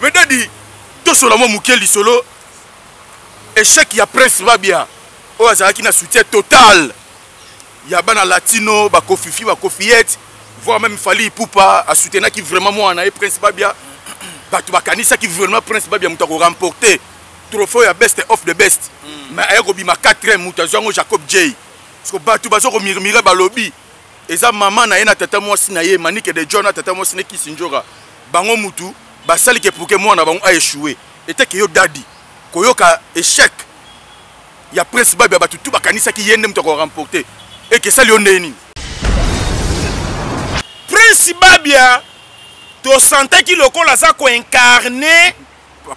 Mais dadi, tout sur la mot Moukeli solo, échec il y a Prince Babia. Oh, ça qui n'a soutien total. Il y a bana latino, ba kofifi, ba kofiette, voire même Fali Poupa à soutenir qui vraiment moi en a Prince Babia. Bah tu vas canisa qui vraiment Prince Babia m'a remporté. Trophée à best of the best. Mais aérobi ma 4e mutazo Jacob J. Parce que bah tu vas sur mirmire balobi. Et ça maman na ena tata moi sinaye manike de John tata moi siné qui sinjora. Bango mutu ba sali ke pour que moi na bango a échoué. Et que yo dadi. Koyoka échec. Il y a Prince Babia ba tout ba kanisa qui yende m'a remporté. Et que ça lui oneni. Prince Babia to santé qui le col ça ko incarné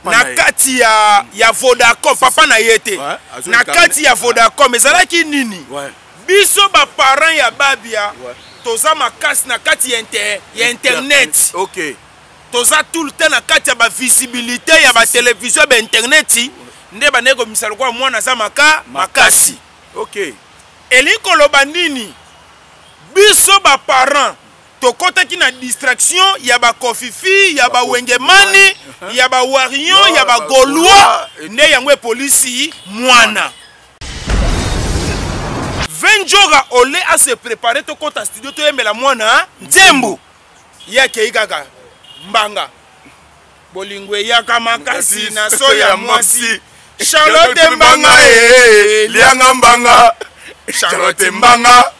na kati ya Vodacom papa na yete na kati ya Vodacom ezala ki nini biso ba parents ya Babia toza makasi na kati ya internet OK toza tout le temps na kati ya ba visibilité ya ba télévision ba internet nde ba nego misalo kwa mwana za makasi OK eliko loba nini biso ba parents tokota ki na distraction ya ba kofifi ya ba wengemani ya ba warion ya ba golois nde yango polisi mwana 20 jours olé à se préparer tokota studio to yembela mwana nzembo yake ikaka mbanga bolingwe yaka makasi na soya mwasi Charlotte mbanga lianga mbanga Charlotte mbanga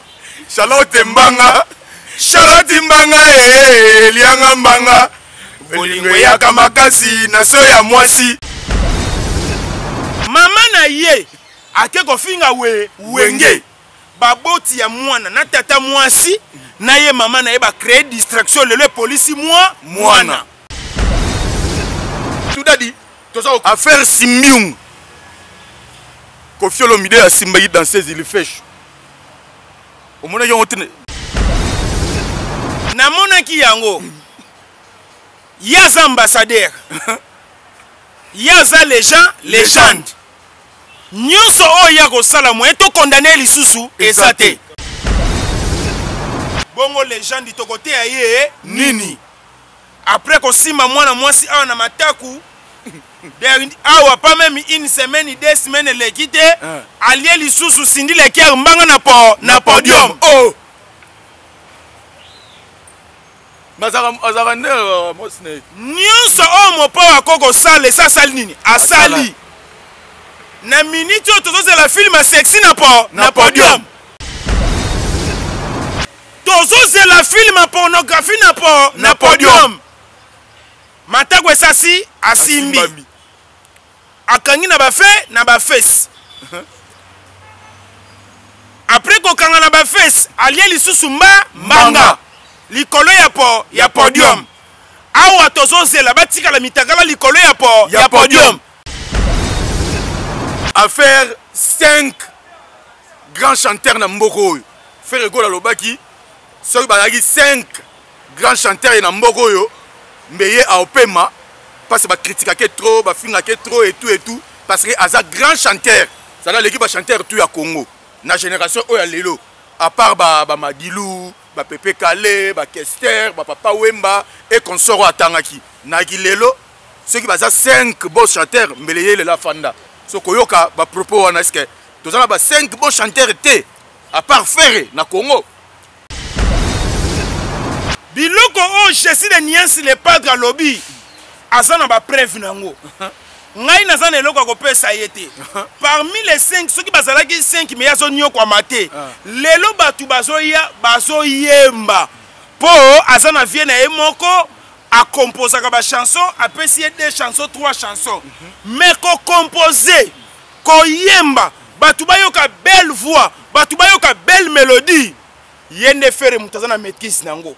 Charlotte mbanga Charlotte mbanga lianga mbanga bolingwe yaka makasi na soya mwasi mama na ye ake kofinga wenge baboti ya mwana na tata mwasi na ye mama na ye ba créer distraction le police mwana tout dadi toza affaire Simiung Koffi Olomide ya Simba yi danseuse il fait omona yo tene na mona ki yango yaza ambassadeur yaza légende nyonso oya ko sala mo eto condamner lisusu ezate bongo légende to côté aye nini après ko sima mwana mwasi awa na mataku awa pas même une semaine 2 semaines le quitté allié lisusu sindi le kier mbanga na podium oh Mazara ne mosne nyonso o mopo akoko sale sa sali nini asali na minute tozo la film sexy na podium tozo la film pornographie na podium matako esasi asimbi akangi na ba face après kokanga na ba face alie lisusu mbanga likolo ya podium awa tozozela batika la mitakala likolo ya podium affaire 5 grands chanteurs na mboko oyo faire egola lobaki soki bazalaki 5 grands chanteurs na mboko oyo mbeye aopema parce que bacritikake trop bafingake trop et tout parce que aza grand chanteur ça là l'équipe chanteur tout ya Congo na génération oyo lelo à part ba Madilu ba Pepe Kale ba Kester ba Papa Wemba et consort atangaki na lelo ceux qui baza 5 bons chanteurs mbeleye le la fanda so koyoka ba propos wana est-ce que tozana ba 5 bons chanteurs té à part faire na Congo biloko o Jésus de Niansi le padre lobby azana ba preuve nango ngai nazana eloko ko pesa yete parmi les 5 ceux qui bazalaki 5 mais yazo nyoko amate lelo batu bazo yemba po azana vie na emoko a composer ba chanson apesi 2 chansons 3 chansons mais ko composer ko yemba batu bayoka belle voix batu bayoka belle mélodie yende fere mutazana maîtrise nango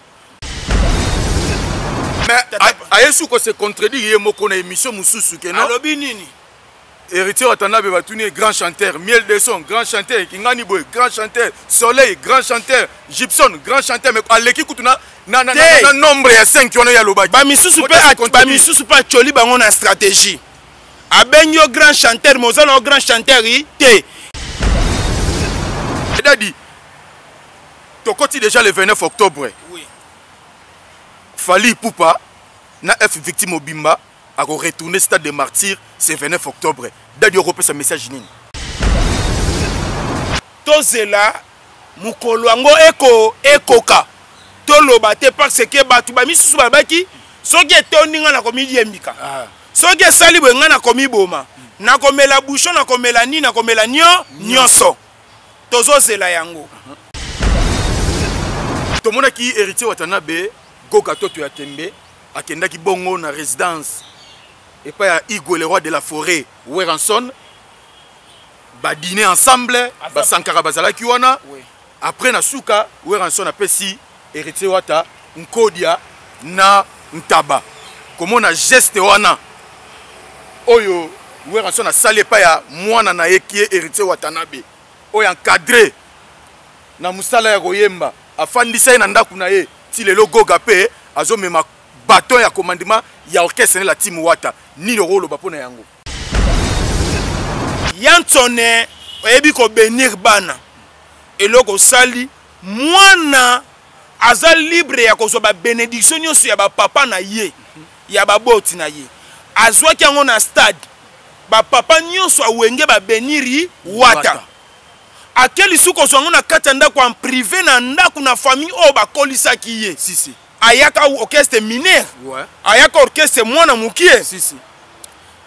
mais ayesu ko se contredire ye moko na émission mususu ke non alobi nini héritier watanabe batuni grand chanteur miel de son grand chanteur kingani boy grand chanteur soleil grand chanteur Gibson grand chanteur mais aleki kutuna na nombre ya 5 yono ya lobaki ba misusu pa choli bango na stratégie abenyo grand chanteur mozana grand chanteur te dadi tokoti déjà le 29 octobre oui Fali Poupa na F victime Obimba à retourner stade de martyrs c'est 29 octobre dadi européen ce message nini tozela mukolo yango ekoka toloba te parce que batu bamisusu babaki soki etoninga na komi yembika soki esali boye nga na komi boma na komela bouchon na komela ni na komela nyonso tozozela yango tomonaki héritier Watanabe Goga Toto ya Tembe akendaki bongo na résidence et pas ya Igo le roi de la forêt Weranson ba dîner ensemble ba sankara bazalaki wana après na suka Weranson apesi héritier Wata nkodia na ntaba komona geste wana oyo Weranson a salé pa ya mwana na yekie héritier Watanabe oyo encadré na musala ya koyemba afandisa na ndaku na ye ti lelo Goga pe azomema baton ya commandement ya orchestre la team Wata ni le rôle bapona yango Yantone oyebi ko benir bana eloko sali mwana aza libre ya kozwa ba bénédiction nyonso ya ba papa na ye ya ba boti na ye azwaki yango na stade ba papa nyonso awenge ba beniri Wata akeli suko zongo na kata ndako en privé na ndako na famille o ba kolisaki ye si ayaka orchestre mineur ayaka orchestre mwana mukie si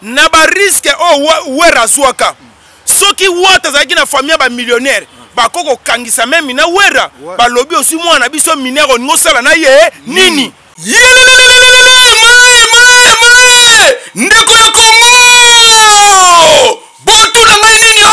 na ba risque o wera zwaka soki Wata zaki na famille ba millionnaire ba koko kangisa même na wera ba lobi aussi mwana biso mineur oningo sala na ye nini ndeko ya Congo botu na ngai nini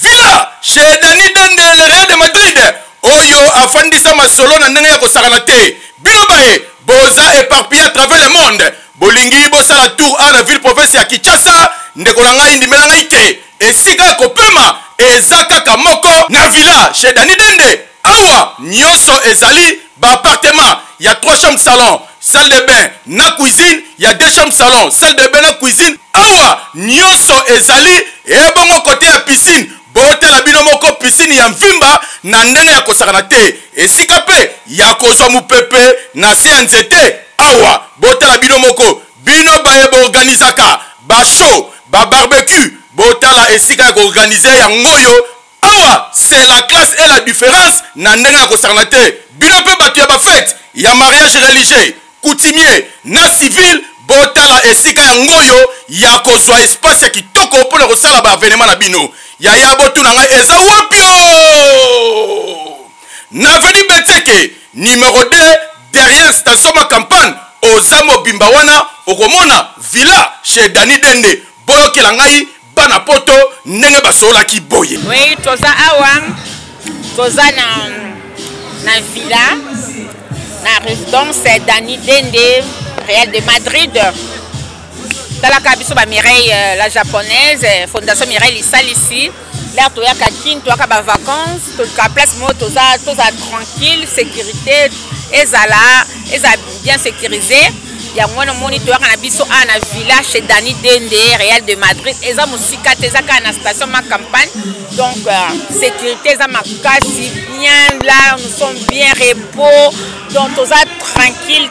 Villa chez Dani Dende le Real de Madrid oyo afandisa masolo na ndenge ya kosakana te bino bae boza éparpillé à travers le monde bolingi bosala tour à la ville province ya Kinshasa ndeko na ngai ndimela ngai te esika ya kopema eza kaka moko na Villa chez Dani Dende awa nyonso ezali ba appartement il y a 3 chambres salon salle de bain na cuisine il y a 2 chambres salon salle de bain na cuisine awa nyonso ezali e bongo côté ya piscine botela bino moko piscine ya mvimba na ndenge ya kosakana te esika pe ya kozwa mupepe na se ya nzete awa botela bino moko bino baye boorganizaka ba show ba barbecue botala esika ya koorganize yango yo awa c'est la classe et la différence na ndenge ya kosakana te bino pe bato ya ba fête ya mariage religieux coutumier na civil botala esika yango yo ya kozwa espace ya kitoko mpona kosala ba événement na bino ya botu na ngai eza wapio na veni Beteke numéro 2 derrière station ma campagne oza mobimba wana okomona Villa chez Dani Dende boyokela ngai bana poto ndenge basolaki boye oui toza awa toza na Villa na résidence Dani Dende Real de Madrid talaka biso ba Mireille la japonaise fondation Mireille isali ici là toyaka kin toyaka ba vacances toka place mo toza tranquille sécurité ezala bien sécurisé ya mwana moni toyaka na biso na Villa chez Dani Dende Real de Madrid eza musika teza ka na station ma campagne donc sécurité eza makasi bien là nous sommes bien repos donc toza tranquille.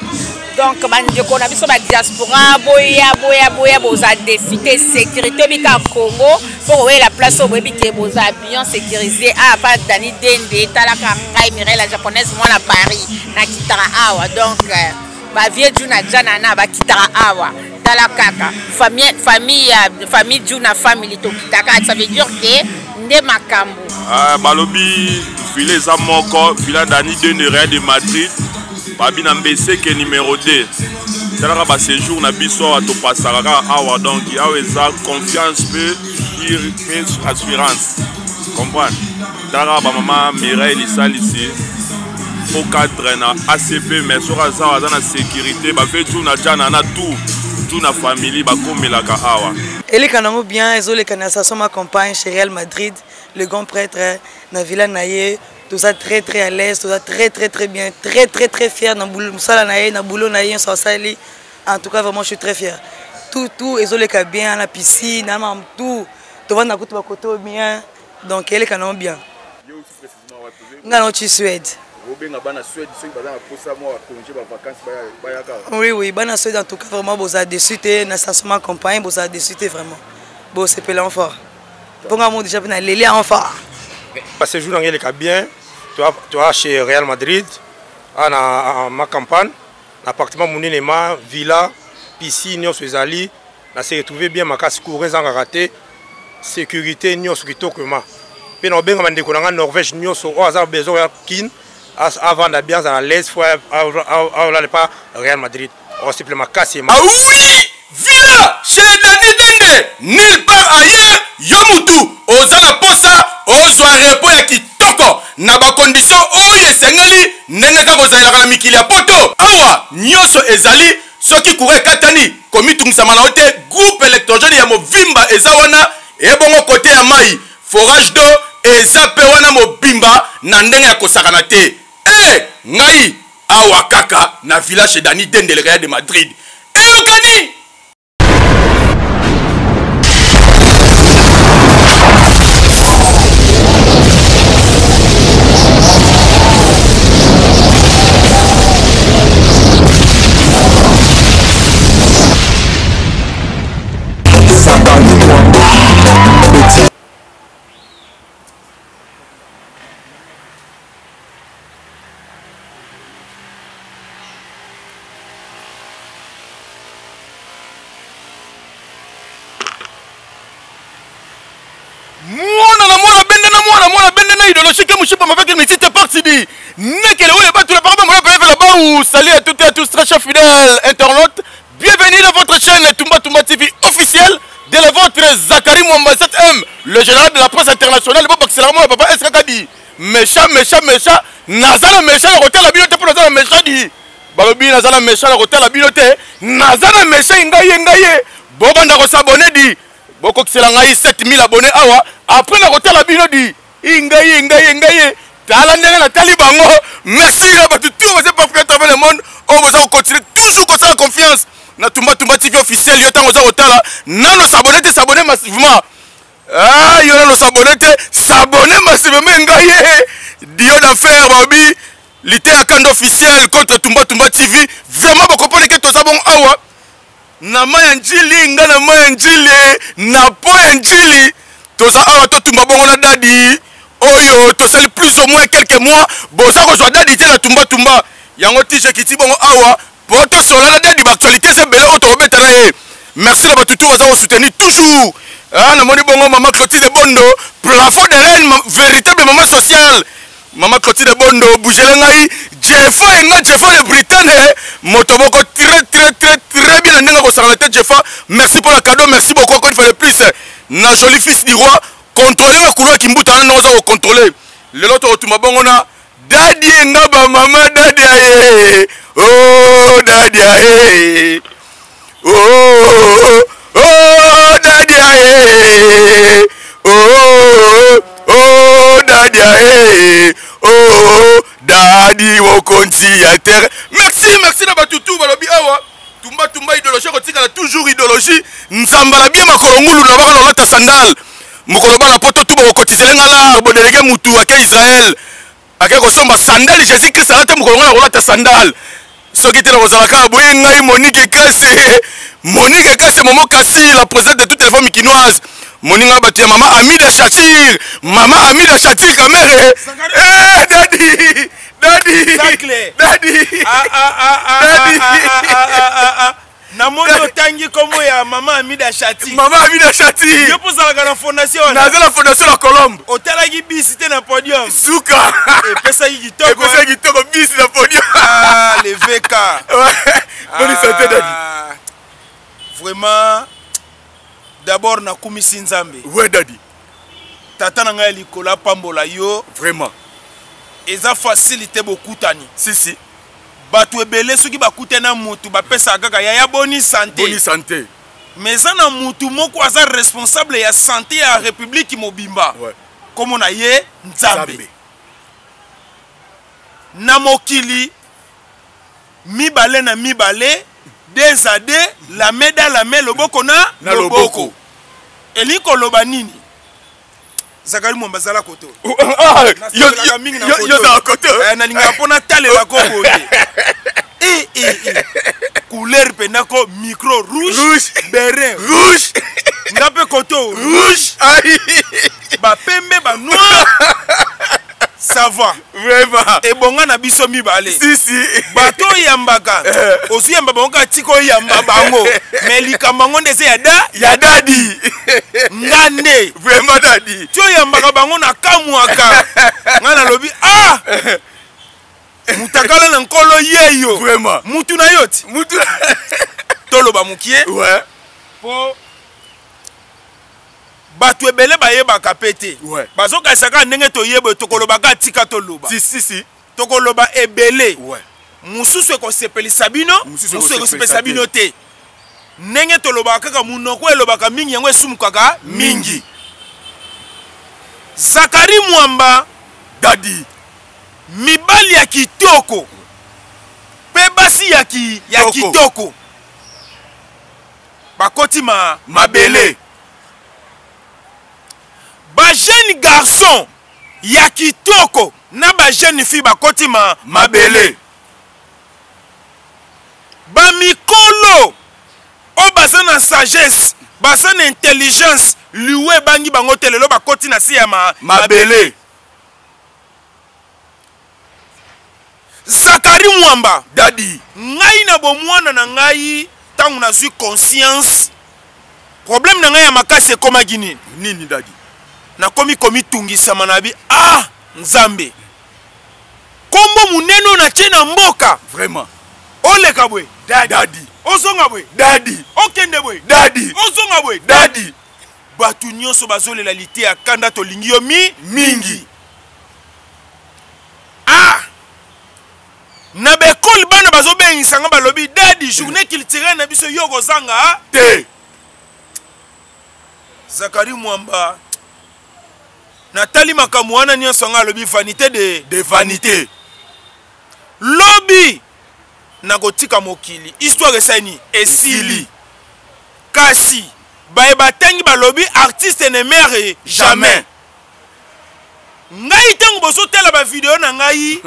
Donc, bandeko na biso ba diaspora boya boza défité sécurité bika Congo pour la place au bébé boza bien sécurisé pas Dani Dende talaka ngai Mireille la japonaise moi na Paris na kitara awa donc ba vie juna jana na ba kitara awa talaka famille juna family to kitaka ça veut dire que nde makambo balobi Villa za moko Villa Dani Dende Real de Madrid babi na mbese ke numéro 2 talaka ba séjour na biso ato pasaka awa donc awa eza confiance peu assurance comprendre talaka ba mama Mireille ici au cadre na ACP mais soka za na sécurité ba fait tout na jana na tout na famille ba komelaka awa eleka nango bien ezoleka na station ma campagne chez Real Madrid le grand prêtre na Villa naye tout ça très à l'aise, tout ça très bien, très fier dans boulot sala naye na boulot naye so sali. En tout cas vraiment je suis très fier. Tout ezoleka bien la piscine, na tout va na kutu ba koto bien. Donc elle est canon bien. Nga no Suède. Oui, oui, bana Suède en tout cas vraiment vous a déçu na stationnement campagne, vous a déçu vraiment. Bon, c'est pelé en fort. Bon, on déjà bien les en fort. Parce que jour dans le bien, tu as chez Real Madrid, à ma campagne, l'appartement Mounenema, villa, piscine, nous sommes allés, on s'est retrouvé bien ma casse courir sans rater, sécurité nous sommes comment. Puis nous avons bien en Norvège nous sommes au besoin kin avant d'ambiance à l'aise fois à pas Real Madrid. On s'est ma casse et ma. Ah oui, villa chez Dani Dende, nulle part ailleurs, yomutu, ozala posa, ozwa repos ya kitoko, na ba condition oye sengeli, neneka kozala na mikili ya poto. Awa, nyoso ezali, soki kure katani, komi tungisa ote, groupe électrogène ya movimba eza wana, ebongo kote ya mai, forage d'eau, eza pe wana mobimba, na ndenge ya kosakana te. Ngai, awa kaka, na village chez Dani Dende, le Real de Madrid. Okani! Salut à toutes et à tous, très chers fidèles internautes. Bienvenue dans votre chaîne Toumba Toumba TV officielle de la vôtre Zachary Mwamba 7M, le général de la presse internationale. Papa Esrakadi, méchant, Nazana méchant, hôtel la bibliothèque pour Nazana méchant dit. Balobi Nazana méchant, hôtel la bibliothèque. Nazana méchant, ngaye. Bobanda ko s'abonner dit. Boko Xelangaï 7000 abonnés awa. Après la hôtel la bibliothèque dit. Ngaye. Merci à tout vous êtes pas fait à travers le monde. On vous a continué toujours comme ça en confiance. Na Toumba TV officiel, il y a tant aux là. Non, nos abonnés s'abonner massivement. Ah, il y a nos abonnés s'abonner massivement. Dio d'affaires, Babi. L'été à Kando officiel contre Toumba TV. Vraiment, vous comprenez que tout ça bon awa. Na mayanjili, na mayanjili, na poyanjili. Tout ça awa, tout Toumba bon on a dadi. Oyo, to sali plus ou moins quelques mois, boza ko joda dité na Toumba. Yango tije kiti bongo awa, poto solana de l'actualité c'est belé auto betala e. Merci na batutu baza ko soutenir toujours. Ah na moni bongo maman Clotilde Bondo, plafond de reine, véritable maman sociale. Maman Clotilde Bondo, bougele ngai, Jeffa de Britannique, motoboko très bien ndanga ko sala tête Jeffa. Merci pour le cadeau, merci beaucoup encore une fois de plus. Na joli fils du roi. Contrôler la couleur qui m'boute à nous au contrôler. Le lot au Tumabongona. Daddy ngaba maman daddy aye. Oh daddy aye. Oh daddy aye. Oh daddy aye. Oh daddy wokonti à terre. Merci na batutu balobi awa. Tumba idéologie kotika toujours idéologie. Nzambala bien makolongulu na baka lolata sandal. Mokoloba na poto tout bokotizela ngala bo délégué mutu ake Israël ake ko somba sandal Jésus Christ alata mokolonga na kolata sandal soki te na kozalaka boye ngai Monique Kassé Momo Kassi la présidente de toutes les femmes mikinoises moninga batu ya maman Amida Chatir kamere daddy Namoni otangi komo ya maman Amida Chati. Yo pozalaka na fondation. Na la fondation la Colombe. Otalaki bis te na podium. Suka. Et pesa yi kitoko bis na podium. Ah, les VK. Ouais. Bonne santé daddy. Vraiment d'abord na kumisi nzambe. Ouais daddy. Tata na ngai likola pambola yo. Vraiment. Eza facilité beaucoup tani. Si. Batu ebele soki bakute na mutu bapesa kaka ya boni santé. Mais ça na mutu moko aza responsable ya santé ya République mobimba. Ouais. Comme on a ye Nzambe. Na mokili mibale na mibale des ade la main dans la main loboko na loboko. Eliko loba nini? Zakari Mwamba zala koto. Yo za koto. Na linga pona tale la kobo. Couleur penako micro rouge, béret rouge. Ngape koto rouge. Ba pembe ba noir. Ça va. Vraiment. Et bonga na biso mibale. Si. Bato yambaka. Osu yamba bonga tiko yamba bango. Mais likambango ndese ya dadi. Ngande. Vraiment dadi. Tio yambaka bango na kamwaka. Ngana lobi mutakala na nkolo yeyo. Vraiment. Mutu na yoti. Toloba mukie. Ouais. Po bato ebele bayebaka pete. Ouais. Bazoka saka ndenge toyebo tokolobaka tika toloba. Si. Tokoloba ebele. Ouais. Mususu ekosepelisa bino, mususu ekosepelisa bino te. Ndenge tolobaka kaka munoko elobaka mingi yango esumukaka mingi. Zakari Mwamba dadi. Mibali ya kitoko. Pe basi ya kitoko. Bakoti mabele. Ba jeune garçon ya kitoko na ba jeune fille bakoti mabele. Ba mikolo o baza na sagesse, baza na intelligence, liwe bangi bango telelo bakoti na si ya mabele. Zakari Mwamba dadi. Ngai na bomwana na ngai tangu na zui conscience. Problème na ngai ya makasi ekoma gini. Nini dadi? Na komi tungisa manabi Nzambe. Kombo muneno na chena mboka. Vraiment. Oleka bwe dadi. Ozonga bwe dadi. Okende bwe dadi. Ozonga bwe dadi. Batu nyonso bazolela lite ya kanda to lingi yo mingi. Na bekol bana bazobengisa nga balobi dadi journée culturelle na biso yoko zanga te. Zakari Mwamba Natali makamwana nyonso nga lobi vanité de vanité. Lobi nakotika mokili histoire esani esili. Kasi baeba tangi balobi artiste ne meurt jamais. Ngai tango boso tela ba vidéo na ngai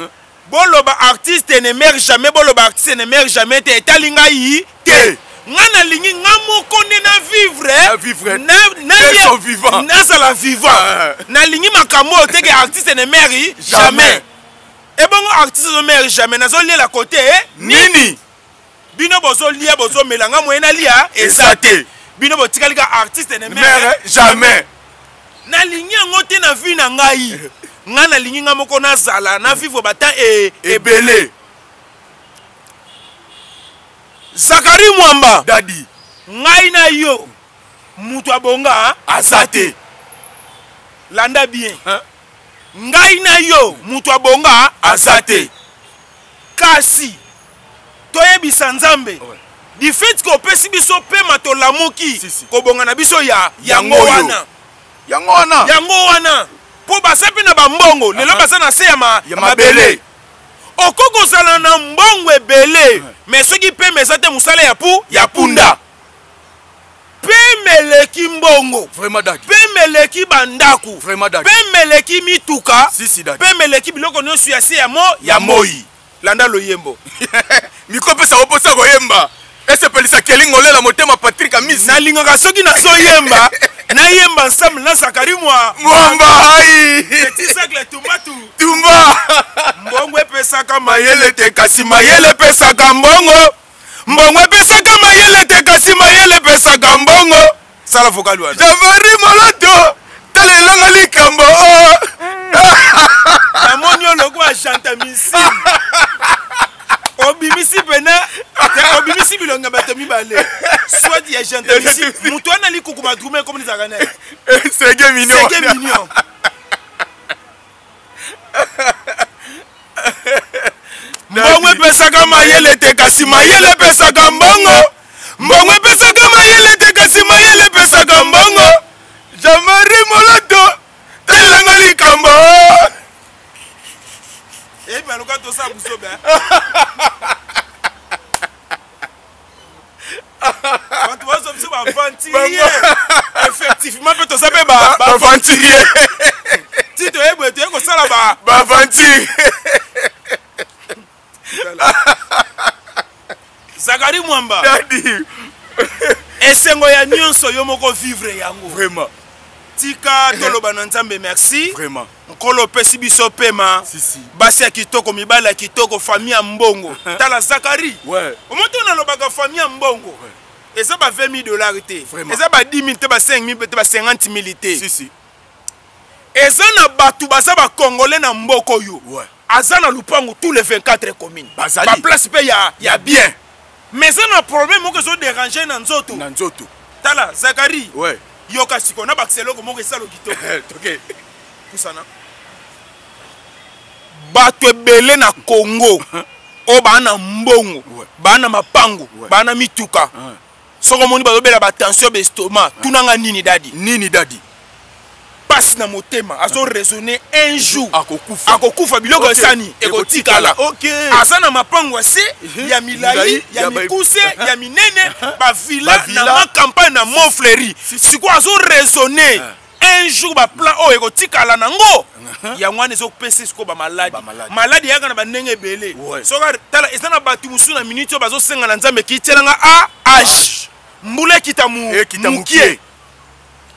boloba artiste ne meurt jamais, boloba artiste ne meurt jamais te etali ngai te. Ngana lingi ngamoko na vivre na vivant na vivant na lingi makamo te que artiste ne meurt jamais. Et bon artiste ne meurt jamais nazo lia la côté nini bino bozo lia bozo melanga moyena lia ezate bino botikali ka artiste ne meurt jamais. Na lingi ngote na vie na ngai ngana lingi ngamoko na zala na vivre bata ebele. Zakari Mwamba dadi. Ngai na yo mutu abonga azate. Landa bien. Ngai na yo mutu abonga azate. Kasi toyebisa Nzambe di fait ko pesi biso pe matolamuki ko bonga na biso yango wana po basapi na bambongo lelo basa na se ya mabele. Okoko sala na mbongo ebele mais soki pe mesate musala ya punda pe meleki mbongo vraiment dadi. Pe meleki bandaku vraiment dadi. Pe meleki mituka dadi. Pe meleki biloko nyonso ya se ya moi. Landa loyembo miko pesa oposa koyemba ese pelisa kelingo lela motema Patrick Amisi na lingaka soki na so yemba na yemba ensemble na Zakari Mwamba ai petit sacle tumba mbongo epesaka mayele te kasi mayele pesaka mbongo. mbongo epesaka mayele te kasi mayele pesaka mbongo. Sala vocal wana Zakari Moloto talelanga likambo namoni oloko achanta misi obimisi pena obimisi bilonga bato mibale soit ya chanta misi mutu wana likukuma drume comme ni zakane sege mignon mbongo epesaka mayele te kasi mayele epesaka mbongo. Mbongo epesaka mayele te kasi mayele epesaka mbongo. Zakari Moloto talelanga likambo maluka to sa busobe watu wazo biso baventurier effectivement mpe toza mpe baventurier ti toyebwe toye kosala baventure Zakari Mwamba dadi esengo ya nyonso yo moko vivre yango vraiment tika toloba na Nzambe merci vraiment nkolo pesi biso pema si basi ya kitoko mibala ya kitoko famille ya mbongo tala Zakari ouais omoto nalobaka famille ya mbongo eza ba $20,000 te Vraiment. eza ba 10,000 te ba 5,000 te ba 50,000 te si eza na batu baza ba congolais na mboko yo ouais aza na lupango tous les 24 communes Bazali. ba place pe ya bien mais eza na problème moko ezo déranger na nzoto na nzoto tala Zakari ouais yoka siko na bakiseloko moko esalo kitoko ok pusana bato ebele na Congo o bana mbongo Ouais. bana mapango Ouais. bana mituka soko moni bazobela batension bestoma tunanga nini dadi pasi na motema azo raisonner un jour akokufa biloko esani ekotikala aza na mapango ase ya milai ya mikuse ya minene bavila na makampagne na Montfleury siko azo raisonner un jour baplan oyo ekotikala nango yango wana ezopesa siko bamaladi yaka na bandenge ebele soka tala eza na bato mosusu na minute oyo bazosenga na Nzambe kitielanga age mbula ekita mukie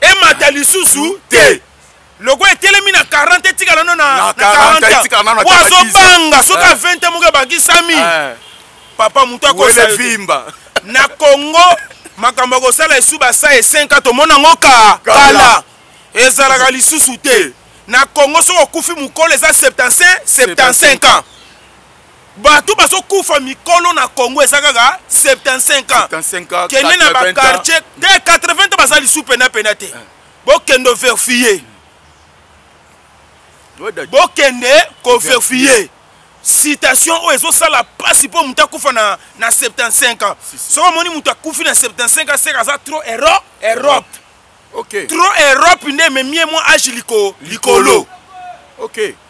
emata lisusu te loko etelemi na 40 etikala no na 40 po azobanga soki a 20 moko ebakisami papa moto akosavimba na Congo makambo akosala esu basa esenka tomona yango kala ezalaka lisusu te na Congo soki okufi mokolo eza 75 ans bato bazokufa mikolo na Congo eza kaka 75 ans kende na bakartier te 80 baza lisu pena te bokende verifie bokende koverifie citation oyo ezosala pasi mpo moto akufa na 75 ans soki omoni moto akufi na 75 ans seka aza trop Europe trop Europe nde ememie mwa age likolo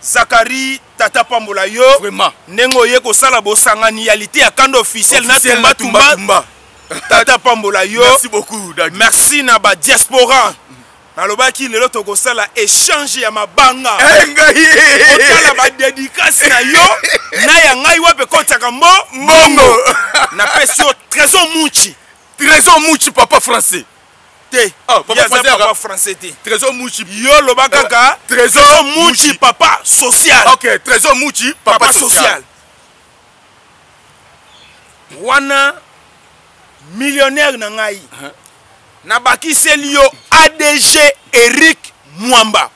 Zakari tata pambola yo ndenge oye kosala bosanganialité ya kanda officiel na tumbatumba tata pambola yo merci na ba diaspora nalobaki lelo tokosala échange ya mabanga otala badédicace na yo na ya ngai wape kotiaka mbongo napesi yo trésor muchi papa français te papa français te trésor muchi yo loba kaka trésor muchi papa social trésor muchi papa social wana millionnaire na ngai nabakiseli yo ADG Eric Mwamba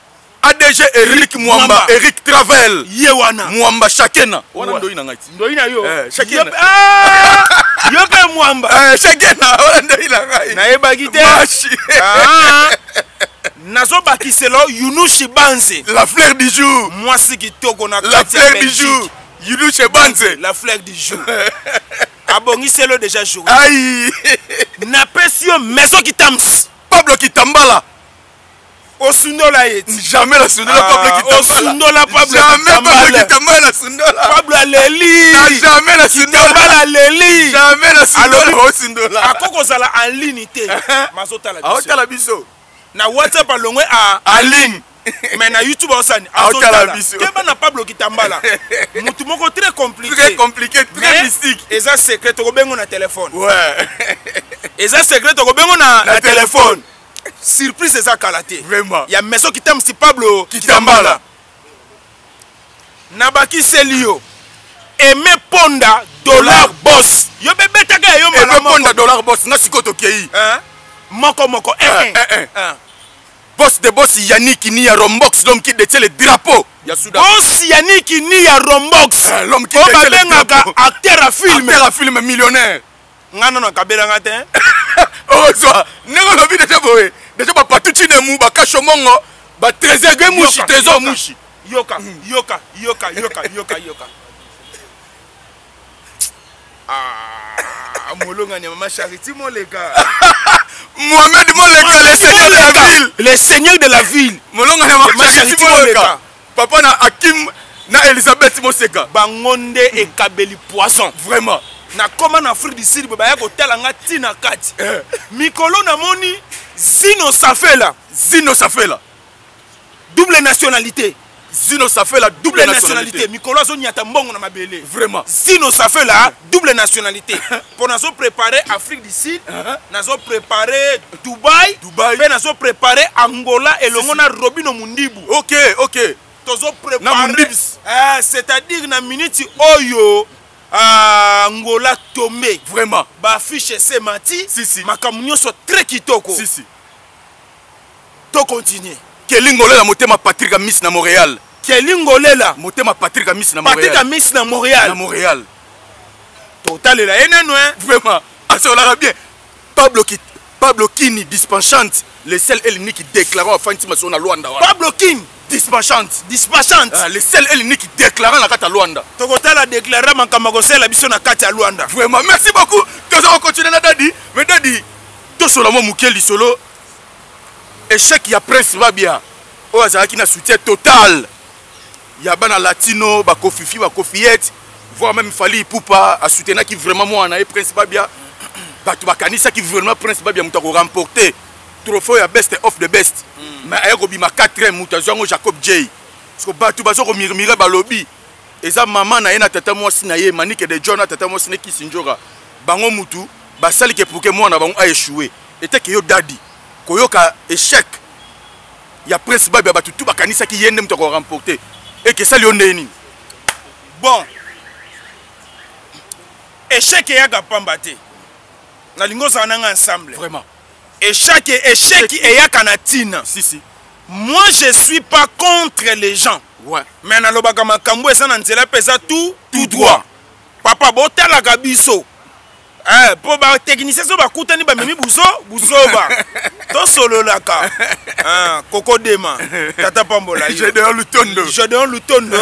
Eric Travel ye wana Mwamba Shakena wana ndoi na ngai ndoi na yo Shakena yo pe Mwamba Shakena wana ndoi na ngai na yebaki te nazo bakiselo Yunushi Banze la fleur du jour mwasi kitoko na la fleur du jour Yunushi Banze la fleur du jour abongiselo déjà jour aïe na pesio maison kitams Pablo Kitambala osundola yeti jamais la sundola Pablo Kitambala osundola Pablo Kitambala sundola Pablo aleli jamais la sundola aleli jamais la sundola osundola akoko zala en ligne te mazotala biso aotala biso na WhatsApp alongwe en ligne mais na YouTube osani aotala biso keba na Pablo Kitambala mutu moko très compliqué très mystique eza secret tokobengo na téléphone ouais eza secret tokobengo na téléphone surprise eza kala te vraiment ya maison kitamsi Pablo Kitambala nabakiseli yo Aimé Ponda dollar boss yo bebetaka yo Aimé Ponda dollar boss nga sikoto kei moko boss de boss Yannick ni ya Rombox l'homme qui détient le drapeau ya Soudan boss Yannick ni ya Rombox l'homme qui détient le drapeau acteur à film millionnaire ngana na kabela ngate oh so nengo lobi déjà ba patuchi ne mu ba kashomongo ba trésor mushi yoka molonga ni mama Charity Moleka Mohamed Moleka le seigneur de la ville molonga ni mama Charity Moleka papa na Hakim na Elisabeth Moseka bangonde ekabeli poisson vraiment na koma na Afrique du Sud baya kotala nga tina kati mikolo na moni Zino Safela double nationalité Zino Safela double nationalité mikolo azo nyata mbongo na mabele vraiment Zino Safela double nationalité pour nazo préparer Afrique du Sud nazo préparer Dubaï pe nazo préparer Angola et longo na Robino Mundibu OK tozo préparer c'est-à-dire na minute oyo Angola tombé vraiment ba fiche c'est mati si makamunyo so très kitoko si to continuer Kelingolela motema Patrick Miss na Montréal Kelingolela motema Patrick Miss na Montréal Patrick Miss na Montréal total la eneno vraiment asola bien Pablo Kini dispatchante le seul elni qui déclarant Fantima Sona Luanda Pablo Kini dispatchante le seul elni qui déclarant la kata Luanda tokotala déclarer makamako la biso na kati ya Luanda vraiment merci beaucoup nous allons continuer na dadi mais dadi to sola mo mukeli solo échec ya Prince Babia o azaki na soutien total ya bana latino ba kofifi ba kofiette voire même Fally Ipupa a soutenir qui vraiment moi na Prince Babia batu bakanisa qui vraiment Prince Babia muta ko remporter trophée ya best of the best mais ayako bima 4e muta zango Jacob J parce que batu bazo ko mirmire ba lobby eza maman na ye na tata mwasi na ye Manike de John na tata mwasi ne Kisinjora bango mutu basali ke pour que moi na bango a échoué était que yo dadi koyoka échec ya Prince Babia batu tout bakanisa ki yende muta ko remporter et que ça lui ondeni bon échec ya gapambate na lingo za nanga ensemble vraiment échec et ya kanatina si moi je suis pas contre les gens mais na lobaka makambo eza na nzela pesa tout droit papa botala kabiso po ba technicien so ba kutani ba mimi buzoba to solo laka Koko Dema tata pambola Gédéon Lutondo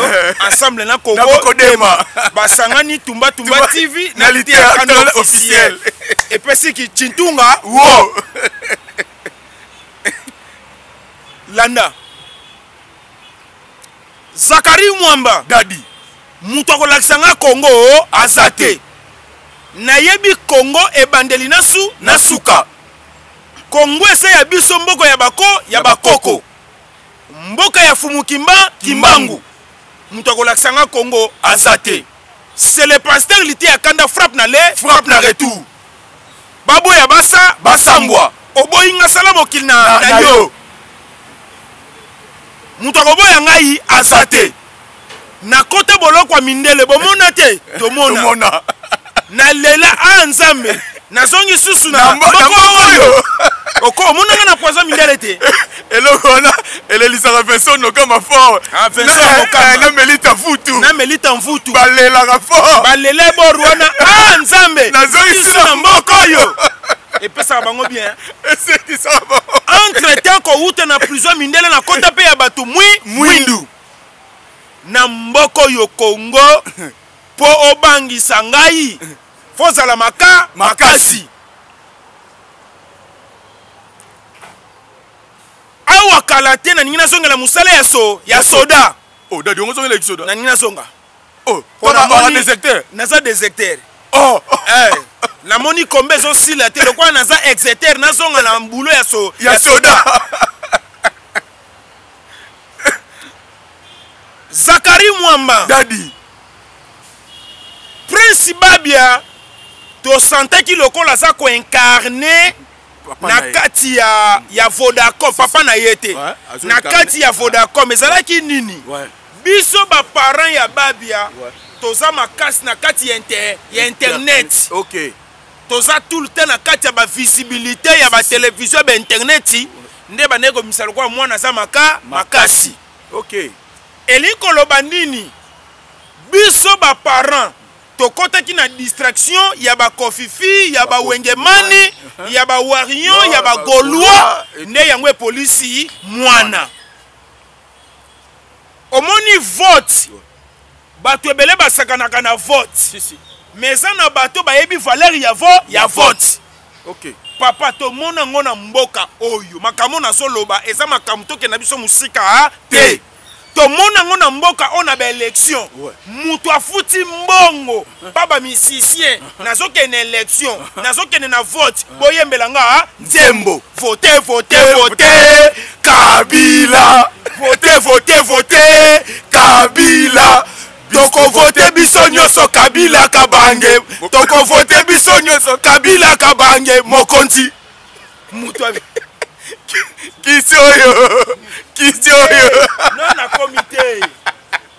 ensemble na Koko Dema basangani tumba TV na littérature officiel et puis si ki Chintunga wow Landa Zakari Mwamba dadi mutoko laksanga Congo azate na yebi Congo ebandeli na suka Congo ese ya biso mboko ya bakoko mboka ya Fumukimba Kimbangu mutoko laksanga Congo azate c'est le pasteur lité ya kanda frappe na retour babo ya basambwa oboyinga sala mokili na yo mutoko boya ngai azate na kote bolokwa mindele bomona te tomona na lela anzambe na zongi susu na oyo oko monanga na poison mindele te elokona elelisaka version nokama fort na melita mvutu balelaka fort balela borwana anzambe na zongi susu na mboko oyo epesaka bango bien esekisaka entre temps kouta na prison mindele na kota pe ya bato mwindu na mboko yo Congo po obangisa ngai fozala makasi awa kala te na ningina zonga la musala ya soda oh dadi ongo zonga la soda na ningina zonga oh pona déserteur naza déserteur oh la moni kombe zo sila te le kwa naza exeter na zonga na mbulo ya soda Zakari Mwamba dadi Prince Babia to sante ki lokola za ko incarner na kati ya Vodacom papa na yete na kati ya Vodacom ezalaki nini biso ba parents ya Babia toza makasi na kati ya internet OK toza tout le temps na kati ya ba visibilité ya ba télévision ba internet nde baneko misalo kwa mwana za makasi OK eliko loba nini biso ba parents tokota ki na distraction ya ba kofifi ya ba wengemani ya ba warion ya ba gaulois nde yango polisi mwana omoni vote bato ebele basakanaka na vote mais na bato bayebi valeur ya vote OK papa to mona ngona mboka oyo makambo na soloba eza makambo toke na biso musika te tomona ngo na mboka on a ba élection mutu afuti mbongo baba musicien nazokende élection nazokende na vote boyembela nga nzembo voter voter voter Kabila voter voter voter Kabila toko voter biso nyonso Kabila kabange toko voter biso nyonso Kabila kabange mokonzi mutu Kisio non na comité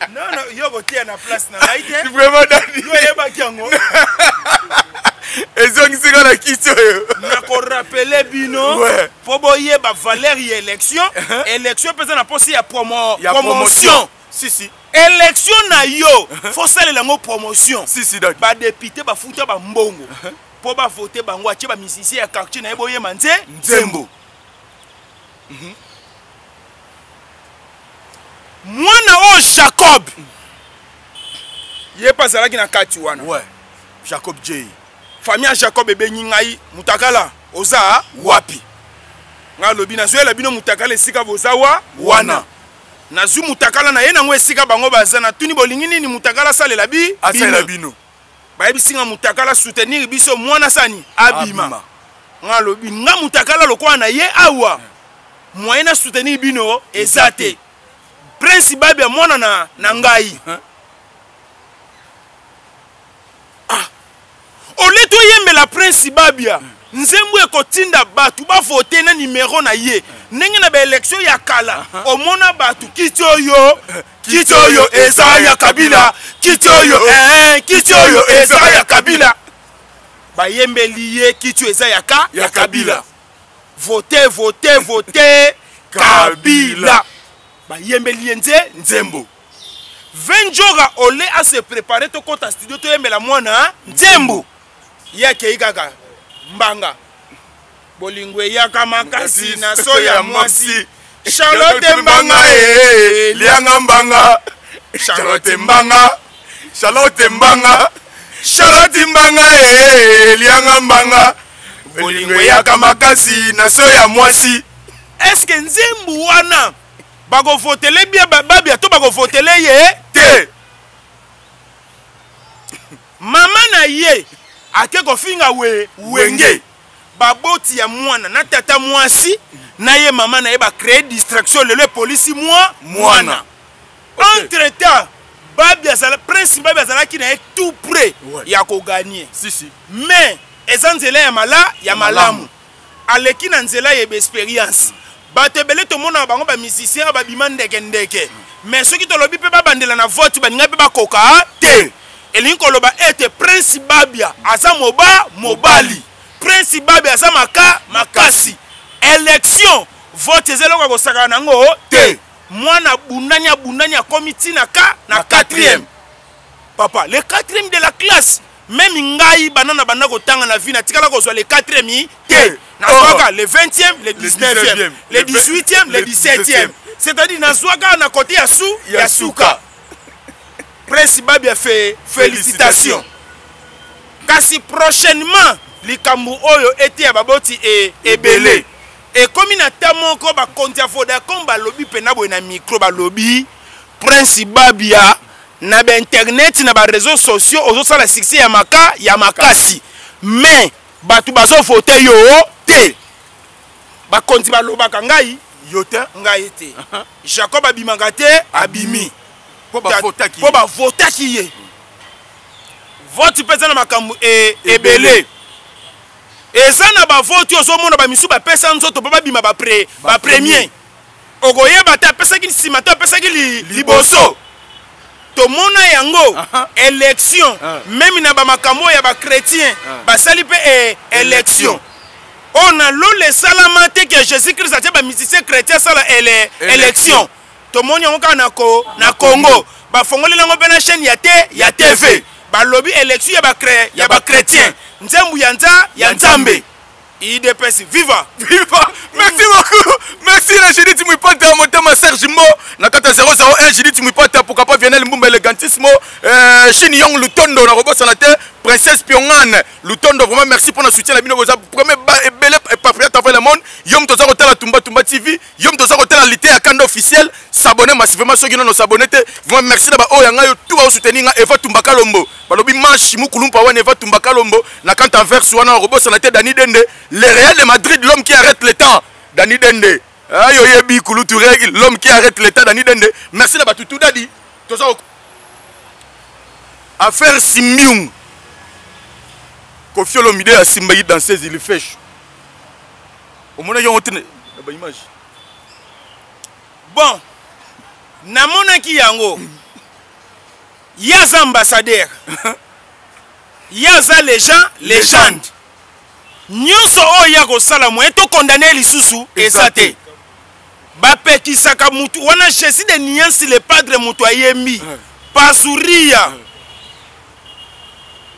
non yo voter na place na laite vraiment dani yo yeba kiango ezongisika na kisio na ko rappeler bino po boyeba valeur ya élection élection pesa na posi ya promotion si élection na yo faut salela ngo promotion si dani ba député ba futa ba mbongo po ba voter bango atie ba musicien ya quartier na yebo yema nzembo mwana o Jacob ye pasala na kati wana Jacob J famille ya Jacob ebenyi ngai mutakala oza wapi nga lobi na zoela bino mutakala esika boza wana nazu mutakala na ye nango esika bango baza na tuni bolingi nini mutakala salela bino bayebisinga mutakala soutenir biso mwana sani abima nga lobi nga mutakala lokwa na ye awa moyen na soutenir bino ezate Prince Babia mwana na ngai ole to yembela Prince Babia nzembo ekotinda batu ba voter na numéro na ye ndenge na ba élection ya kala omona batu kitioyo eza ya Kabila kitioyo eza ya Kabila ba yembeli ye kitio eza ya Kabila voter Kabila ba yembeli nzembo 20 jours ole a se préparer to kota studio to yembela mwana nzembo yake ikaka mbanga bolingwe yaka makasi na soya mwasi Charlotte mbanga lianga mbanga Charlotte mbanga lianga mbanga bolingwe yaka makasi na soya mwasi. Est-ce que nzembo wana bago votele bien babia to bago votele ye te mama na ye ake ko finga wenge baboti ya mwana na tata mwasi na ye mama na ye ba créer distraction le police mwana entre temps babia sala prince babia sala ki na tout près ya ko gagner si mais ezanzela ya malamu aleki na nzela ye expérience batebele to mona bango ba musicien ba bimandeke ndeke mais ceux qui to lobi pe ba bandela na vote baninga pe ba koka te elinko loba ete Prince Babia aza mobali Prince Babia aza makasi élection vote zelo ko saka nango te mwana bundanya committee na 4e papa le 4e de la classe même ngai banana bandako tanga na vie na tikala ko zo le 4e te Nazwaka le 20e, le 19e, le 18e, le 17e. C'est-à-dire Nazwaka na côté ya Souka. Prince Babia fait félicitations. Kasi prochainement, likambu oyo ete ya baboti ebele. Et comme na tamoko ba kontia foda komba lobby penabo na micro ba lobby Prince Babia na ba internet na ba réseaux sociaux ozo sala succès ya makasi. Mais batu bazo voter yo te bakonzi balobaka ngai yo te ngai te Jacob abimanga te abimi po ba votaki ye vote pesa na makambu ebele eza na ba vote ozo mona ba misu ba pesa nzoto pa bima ba premier ogoyeba ta pesa ki sima ta pesa ki liboso to mona yango élection même na ba makambo ya ba chrétien ba sali pe élection on a le salamate que Jésus-Christ a dit ba musicien chrétien sala élection to mona yango na Congo ba fongoli nango pe na chaîne ya TV ba lobby élection ya ba chrétien nzembu ya nzambe IDPS viva merci beaucoup merci la Judith Mwipata motema Serge Mo na kata 001 Judith Mwipata pour capable Vienel Mbumba elegantismo Chini Yong Lutondo na robosa na te princesse Pyongan Lutondo vraiment merci pour notre soutien la bino vous premier belle patriote avant le monde yom toza kotala Tumba TV yom toza kotala lité ya Kando bande officielle s'abonner massivement ceux qui non s'abonner te vraiment merci d'aba oh yanga yo tout va soutenir nga Eva Tumbaka Lombo balobi manchi mukulumpa wana Eva Tumbaka Lombo na quand en verse wana robot sanate Dani Dende le Real de Madrid l'homme qui arrête le temps Dani Dende ayo yebi kulutu règle l'homme qui arrête le temps Dani Dende merci d'aba tout dadi to ça affaire Simbiung Kofi Olomide a Simbayi dans ses îles fèches au moins yon tene ba image bon namona ki yango yaza ambassadeur yaza légende nyonso oya ko sala mo eto condamner lisusu ezate bapekisaka mutu wana Jésus de Niansi le padre mutu ayembi pasuria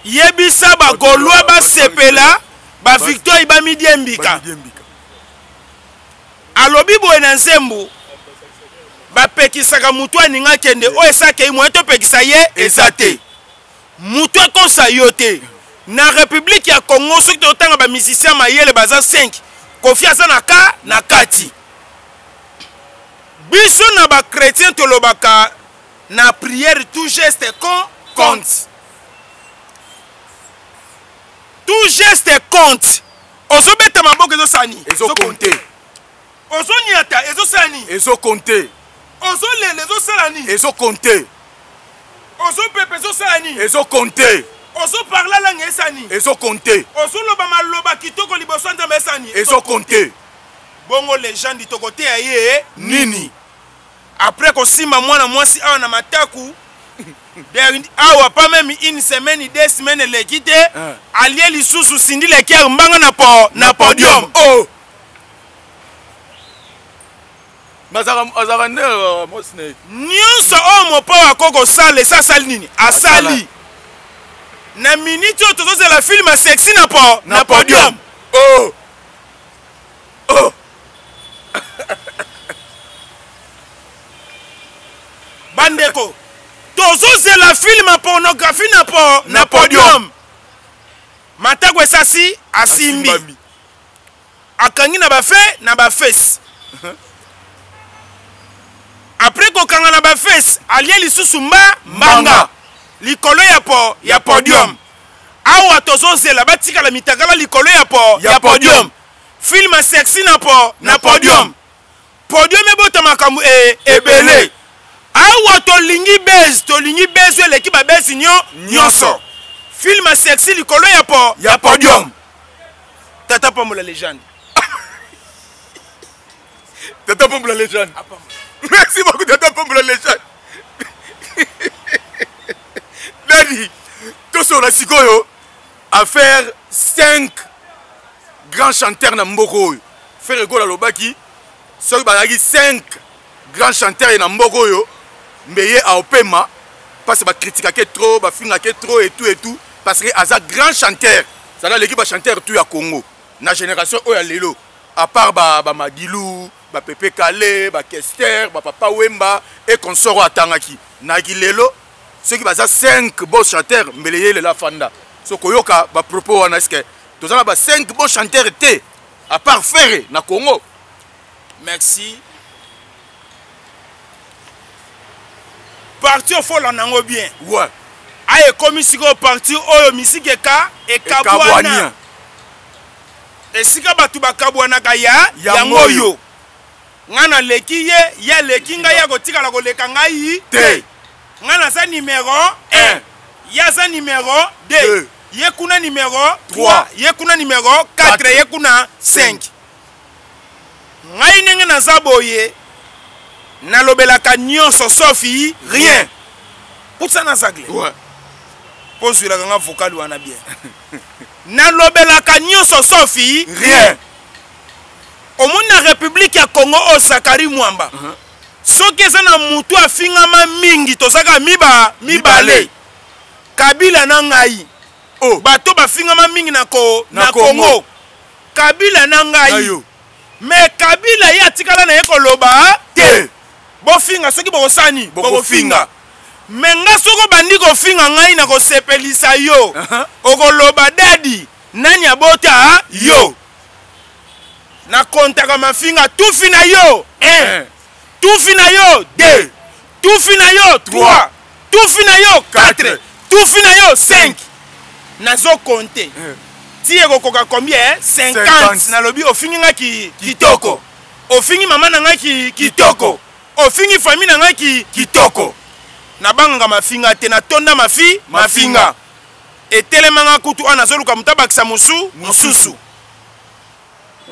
yebisa ba golwa ba sepela ba victoire ba midiembika alobi boye na nzembo bapekisaka mutu aninga kende o esake mo to pekisa ye ezate mutu akosa yote na République ya Congo soki totanga ba musicien mayele baza 5 confiance na kati biso na ba chrétien tolobaka na prière tout geste compte tout geste compte ozobeta maboko ezo compter ozo niata ezo sani ezo compter ozo lele ezo salani ezo compter ozo pepe ezo salani ezo compter ozo parla langue esani ezo compter ozo loba maloba kitoko liboso nzambe esani ezo compter bongo légende tokote aye nini après kosima mwana mwasi awa na mataku awa pas même une semaine 2 semaines le kite allié lisusu sindi le kier mbanga na podium oh mazara ne mosne nyonso o mopo akoko sale sa sali nini asali na minute o tozo la film sexy na podium oh bandeko tozo la film pornographie na podium matago esasi asimbi akangi na ba face après kokanga na ba face alie lisusu mbanga likolo ya podium awa tozozela batika la mitakala likolo ya podium film sexy na podium ebota makambo ebele awa tolingi base eleki ba base nyonso film sexy likolo ya podium tata Pambo la légende Tata Pambo la légende merci beaucoup Tata Pambo la légende Nani toso la sikoyo à faire 5 grands chanteurs na mboko faire école lobaki so bazaki 5 grands chanteurs na mboko yo mbeye a opema parce que ba critiquer trop ba finga trop et tout parce que aza grand chanteur ça là l'équipe ba chanteur tout ya Congo na génération oya lelo à part ba Magilou ba Pepe Kale ba Kester ba Papa Wemba et consort atangaki na gilelo ceux qui baza 5 bons chanteurs mbeleye la fanda so koyoka ba propos wana est-ce que tozana ba 5 bons chanteurs té à part faire na Congo merci parti au fond nango bien ouais aye komisiko parti oyo misikeka ekabwana esika batu bakabwanaka ya ngoyo ngana leki ye ya leki nga ya kotikala koleka ngai te ngana za numéro 1 ya za numéro 2 ye kuna numéro 3 ye kuna numéro 4 ye kuna 5 ngai nenge na za boye nalobelaka nyonso sofi rien pusa na zagle ouais pose la ganga vocal wana bien nalobelaka nyonso sofi rien au monde na République ya Congo o Zakari Mwamba soki eza na mutu afingama mingi tozaka mibale Kabila na ngai oh bato bafingama mingi na Congo Kabila na ngai mais Kabila ya tikala na ekoloba te bofinga soki bokosani bokofinga menga soko bandi kofinga ngai na kosepelisa yo okoloba dadi nani abota yo na kontaka mafinga tufi na yo tufi na yo 2 tufi na yo 3 tufi na yo 4 tufi na yo 5 nazo compter ti ekokoka combien 50 nalobi ofingi nga kitoko ofingi mama na nga kitoko ofingi famille na nga kitoko nabanganga mafinga te natonda mafinga etelemanga kutu ana zoluka mutabakisa mususu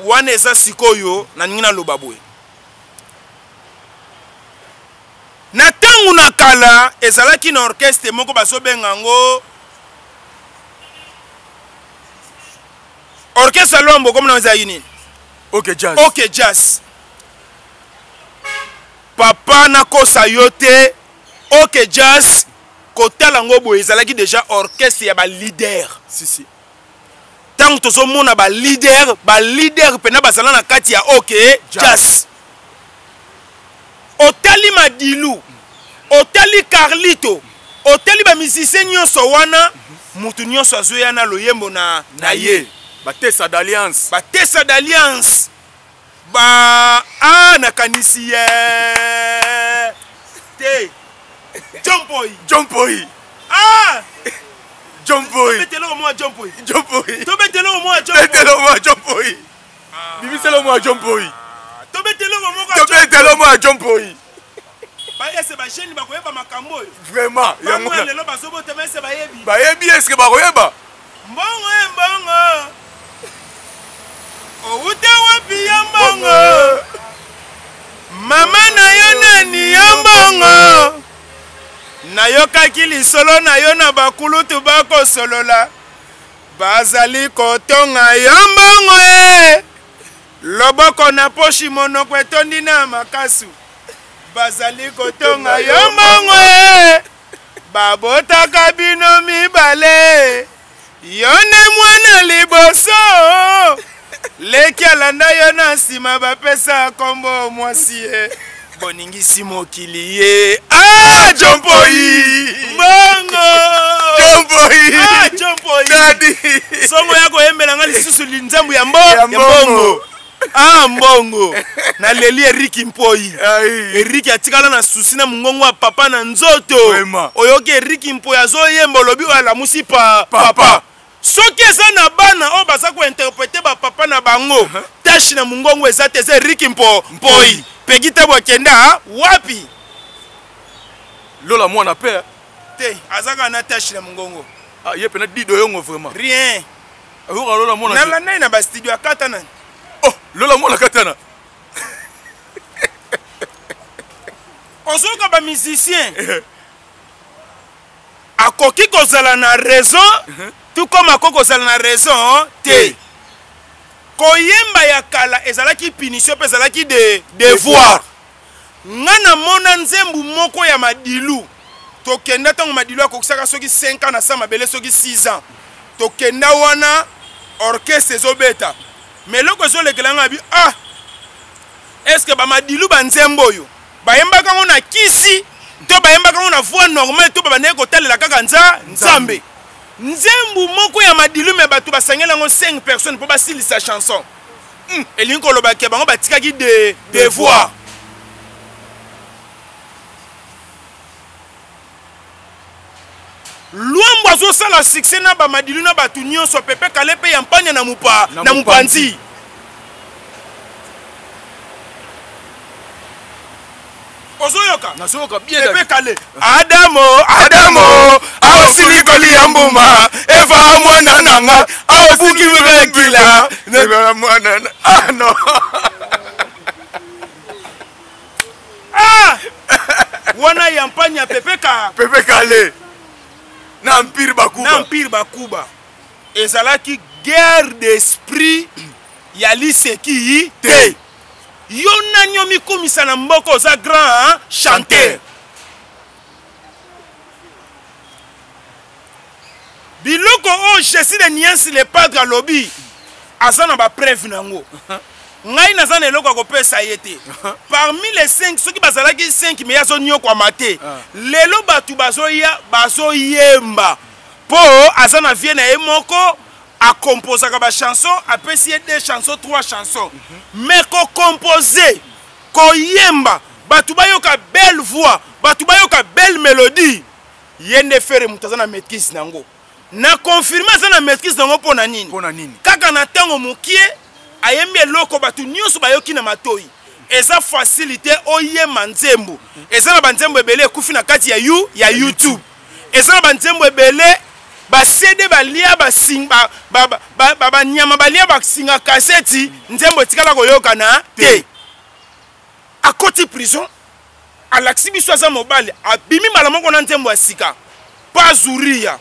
wana eza sikoyo na ningi naloba boye na ntango na kala ezalaki na orchestre moko bazobenga ngo orchestre lombo comme na nini OK Jazz papa nakosa yo te OK Jazz kotala ngo boye ezalaki déjà orchestre ya ba leader si tant tozomona ba leader pena bazala na kati ya OK Jazz otali Madilu otali Carlito otali ba musicien nyonso wana mutu nyonso azoya na loyembo na ye batesa d'alliance ba nakanisi ye te John Boy betelo au moins John Boy ese ba jeune ba koyeba makambo vraiment yango lelo bazobota mese bayebi eske ba koyeba mbongo outa wapi ya mbongo mama na yo nani ya mbongo nayokaki lisolo na yo na bakulutu bakosolola bazali kotonga yo mbongo loboko na poshi monoko etondi na makasu bazali kotonga yo mbongo babotaka bino mibale yo ne mwana liboso leki alanda yo na nsima bapesa kombo mwasi boningisi mokili ye John Boy mbongo John Boy songo yako yembelanga lisusu linzambu ya mbongo mbongo na leli Eriki Mpoi Eriki atikala na susi na mungongo wa papa na nzoto oyoki Eriki Mpoi azoyemba olobi wala musi papa soki eza na bana o baza ko interpréter ba papa na bango tashi na mungongo eza te eza Eriki Mpoi pegite bokenda wapi lola mwana pe te azaka na tashi na mungongo ye pena dido yongo vraiment rien lola mwana na la na ba studio akata na lola mwana katana ozoka ba musicien akoki kozala na raison tout comme akoki kozala na raison te koyemba ya kala ezalaki punition pe ezalaki devoir nga na mona nzembu moko ya Madilu tokenda ntango Madilu akokisaka soki 5 ans na sa mabele soki 6 ans tokenda wana orchestre ezobeta mais loko ezolekelanga bi est-ce que ba Madilu banzembo oyo bayembaka ngo na kisi to bayembaka ngo na voix normale to babandeki kotalela kaka nzambe nzembu moko ya Madilu me bato basangela ngo 5 personnes po basilisa chanson elingi koloba ke bango batikaki devoir Luambo azosala succès na ba Madilu na batu nyonso pepe kale pe yampanya na mupanzi ozoyoka nasoyoka bien pepe kale Adamo aosili koli ya mbuma Eva mwana nanga aobuki mekila Eva mwana no wana yampanya pepe kale na empire bakuba ezalaki guerre d'esprit ya liseki te yo nani omikumisa na mboko za grand chanteur biloko o Jésus de Niansi le padre alobi azana ba preuve nango ngai nazana eloko akopesa ye te parmi les 5 soki bazalaki 5 me yazo nyoko mate lelo batu bazoyemba po azana vie na ye moko akomposaka ba chanson apesi ye 2 chansons 3 chansons mais ko composer koyemba batu bayoka belle voix batu bayoka belle mélodie yende fere mutaza na maîtrise nango na confirmer ça na maîtrise nango pona nini kaka na tango mukie ayembi eloko batu nyonso bayoki na matoi eza facilité oyema nzembo eza na banzembo ebele ekufi na kati ya YouTube eza na banzembo ebele ba CD balia basinga ba nyama balia basinga cassette nzembo tikala koyoka na te akoti prison alaksi biso aza mobali abimi malamoko na nzembo ya sika pas zuria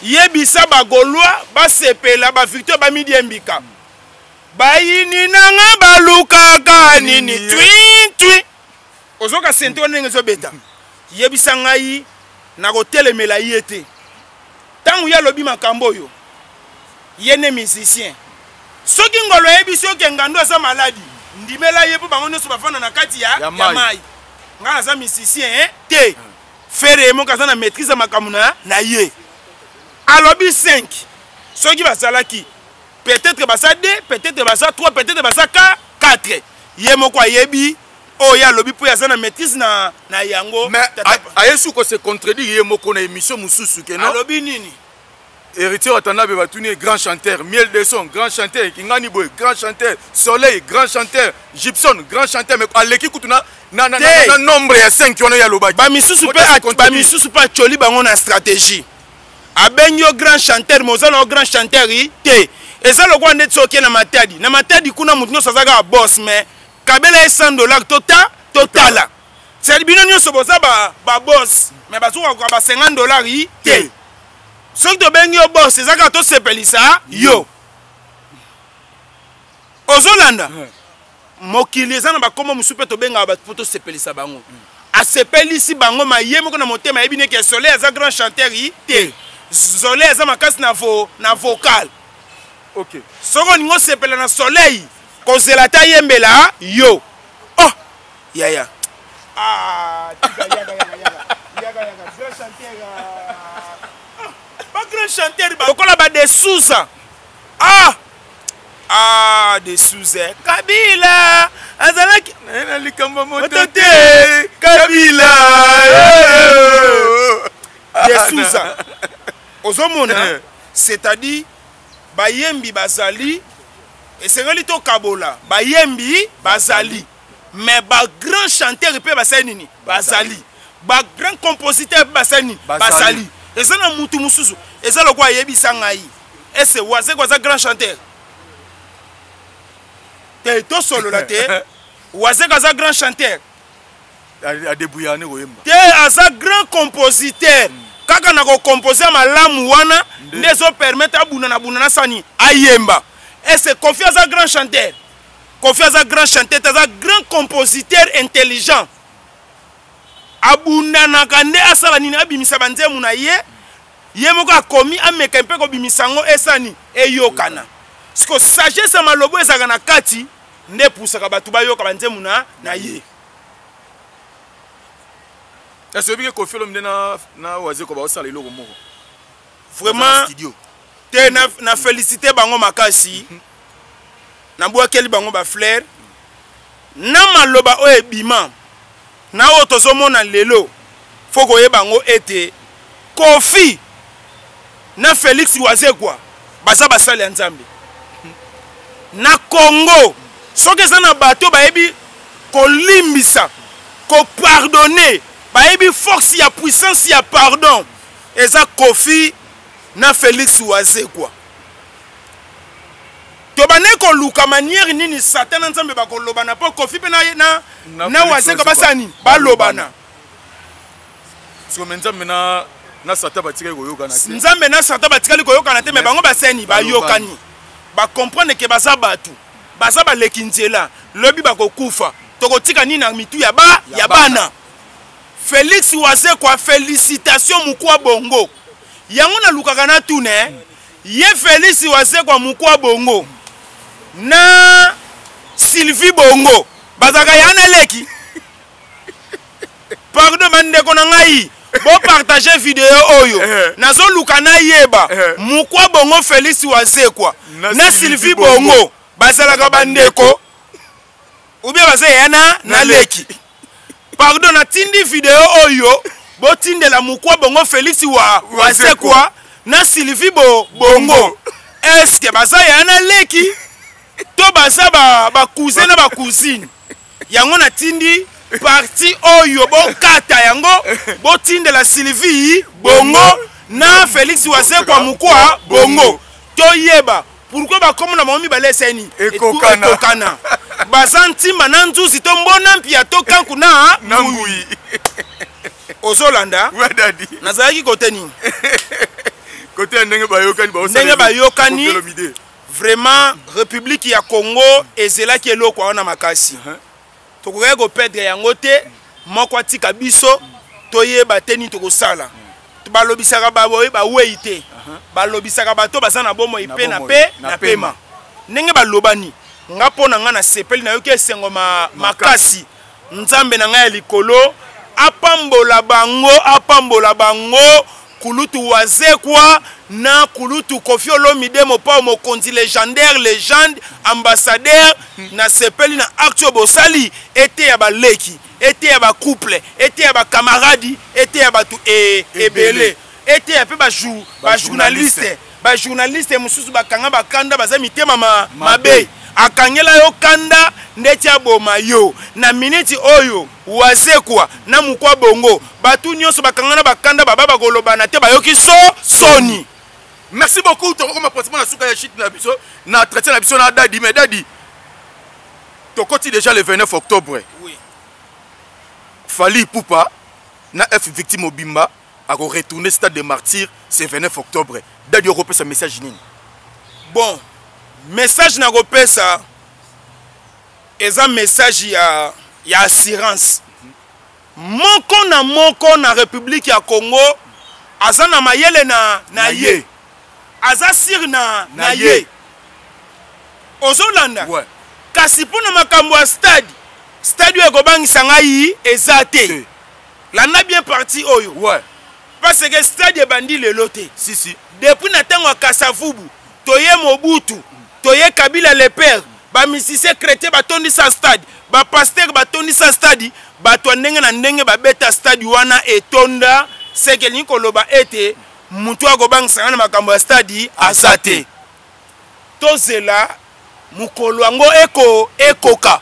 yebisa bagolwa basepela ba victoire ba midi embika bayini nanga balukaka nini twi ozoka sente ndenge zobeta yebisa ngai na kotelemela yete tangu ya lobi makambo yo yene musicien soki ngolo yebisi oke ngando asa maladi ndimela yepo bango nyonso bafana na kati ya mai ngana za musicien te fere mo kaza na maîtrise makamuna na ye alobi 5 soki basalaki peut-être basa 2 peut-être basa 3 peut-être basa 4 ye moko ayebi o ya lobi po ya za na maîtrise na yango mais ayesu ko se contredire ye moko na émission mususu ke non alobi nini héritier Watanabe batuni grand chanteur Miel de son grand chanteur Kingani Boy grand chanteur Soleil grand chanteur Gibson grand chanteur mais aleki kutuna na nombre ya 5 yono ya lobaki ba misusu pa choli bango na stratégie abenyo grand chanteur mozana grand chanteur te eza lokwa ndet soke na matadi kuna mutu nyonso azaka boss mais kabela $100 totala c'est bino nyonso boza ba boss mais bazuka kwa ba $50 te soki tobengi yo boss ezaka tosepelisa yo ozolanda mokili eza na bakombo mosusu mpe tobengaka bato mpo tosepelisa bango asepelisi bango maye moko na motema yebi neke Soleil aza grand chanteur te Soleil aza makasi na vocal ok soko olingi osepela na Soleil kozela ta yembela yo oh yaya grand chanteur lokola ba de Souza de Souza Kabila azalaki na likambo moto te Kabila de Souza ozomona c'est-à-dire bayembi bazali esengeli to kabola bayembi bazali mais ba grand chanteur pe basali nini bazali ba grand compositeur basali nini basali eza na mutu mususu eza lokwa yebisa ngai ese waze kwa za grand chanteur te to solo la te waze kwa za grand chanteur a débrouillane koyemba te aza grand compositeur kaka na ko composer malamu wana ndezo permettre abuna sani ayemba ese confiance à grand chanteur t'as grand compositeur intelligent abunda na kande asala nini abimisa banzemu na ye moko akomi ameka mpe ko bimisango esani eyokana siko sagesse malobo ezaka na kati nde pusaka batu bayoka banzemu na ye est-ce que Kofi Olomide na waze ko ba osala iloko moko vraiment te na féliciter bango makasi na bwakeli bango ba fleur na maloba o ebima na o tozomona lelo foko ye bango ete Kofi na Félix Wazekwa baza basali ya Nzambe na Congo soki eza na bato bayebi kolimbisa ko pardonner bayebi force ya puissance ya pardon eza Kofi na Félix Wazekwa to bane ko luka manière nini Satan Nzambe ba ko lobana po Kofi pe na Wazekwa basani ba lobana so Nzambe na Satan batika ko yokana te Nzambe na Satan batika ko yokana te mais bango basani ba yokani ba comprendre que baza batu baza ba lekinzela lobi ba ko kufa to ko tika nini na mitu ya bana Félix Wazekwa félicitations mukwa bongo yango na lukaka na tune ye Félix Wazekwa mukwa bongo na Sylvie bongo bazaka yana leki pardon mandeko na ngai bo partager vidéo oyo nazo luka na yeba mukwa bongo Félix Wazekwa na Sylvie bongo bazalaka bandeko ou bien bazaya na leki pardon natindi video oyo botindela mukwa bongo Félix Wazekwa na Sylvie bongo est-ce que baza yana leki to baza ba cousin na ba cousine yango natindi parti oyo bokata yango botindela Sylvie bongo na Félix Wazekwa mukwa bongo toyeba pourquoi ba comme na momi baleseni ekokana bazantima na nzuzi to mbona mpia to kankuna na ngui ozolanda wadadi nazalaki kote nini côté ndenge bayokani vraiment République ya Congo ezelaki eloko wana makasi tokoya ko perdre yango te moko atika biso toyeba te ni tokosala balobisaka baboye bawei te balobisaka bato baza na bomo ipe na pema ndenge balobani nga pona nga na sepeli na yoki esengo makasi nzambe na nga ya likolo apambola bango kulutu Wazekwa na kulutu Koffi Olomide mopa mokonzi légendaire légende ambassadeur na sepeli na acte bosali ete ya baleki ete ya ba couple ete ya ba camarade ete ya batu ebele ete ya pe ba journaliste mususu bakanga bakanda baza mitema mabe akangela yo kanda ndeti aboma yo na minute oyo Wazekwa na mukwa bongo batu nyonso bakanga na bakanda baba bakolobana te bayoki soni. Merci beaucoup to koma pratiquement na suka ya shit na biso na traité na biso na dadi mais dadi to koti déjà le 29 octobre. Oui. Fally Ipupa na F victime Obimba a retourné stade de martyrs ce 29 octobre. Dadi européen sa message nini? Bon, message na kopesa eza message ya assurance. Moko na République ya Congo aza na mayele na ye. Aza sir na ye. Ozolanda. Ouais. Kasi pona makambo ya stade yo ekobangisa ngai eza te. Landa bien parti oyo. Ouais. Parce que stade ebandi lelo te. Si. Depuis na tango ya Kasavubu, toye Mobutu, toye Kabila le père, ba musicien chrétien batondi sa stade, ba pasteur batondi sa stade, bato ndenge na ndenge ba beta stade wana etonda, seke ni koloba ete mutu akobangisa na makambo ya stade azate. Tozela mukolo yango ekoka.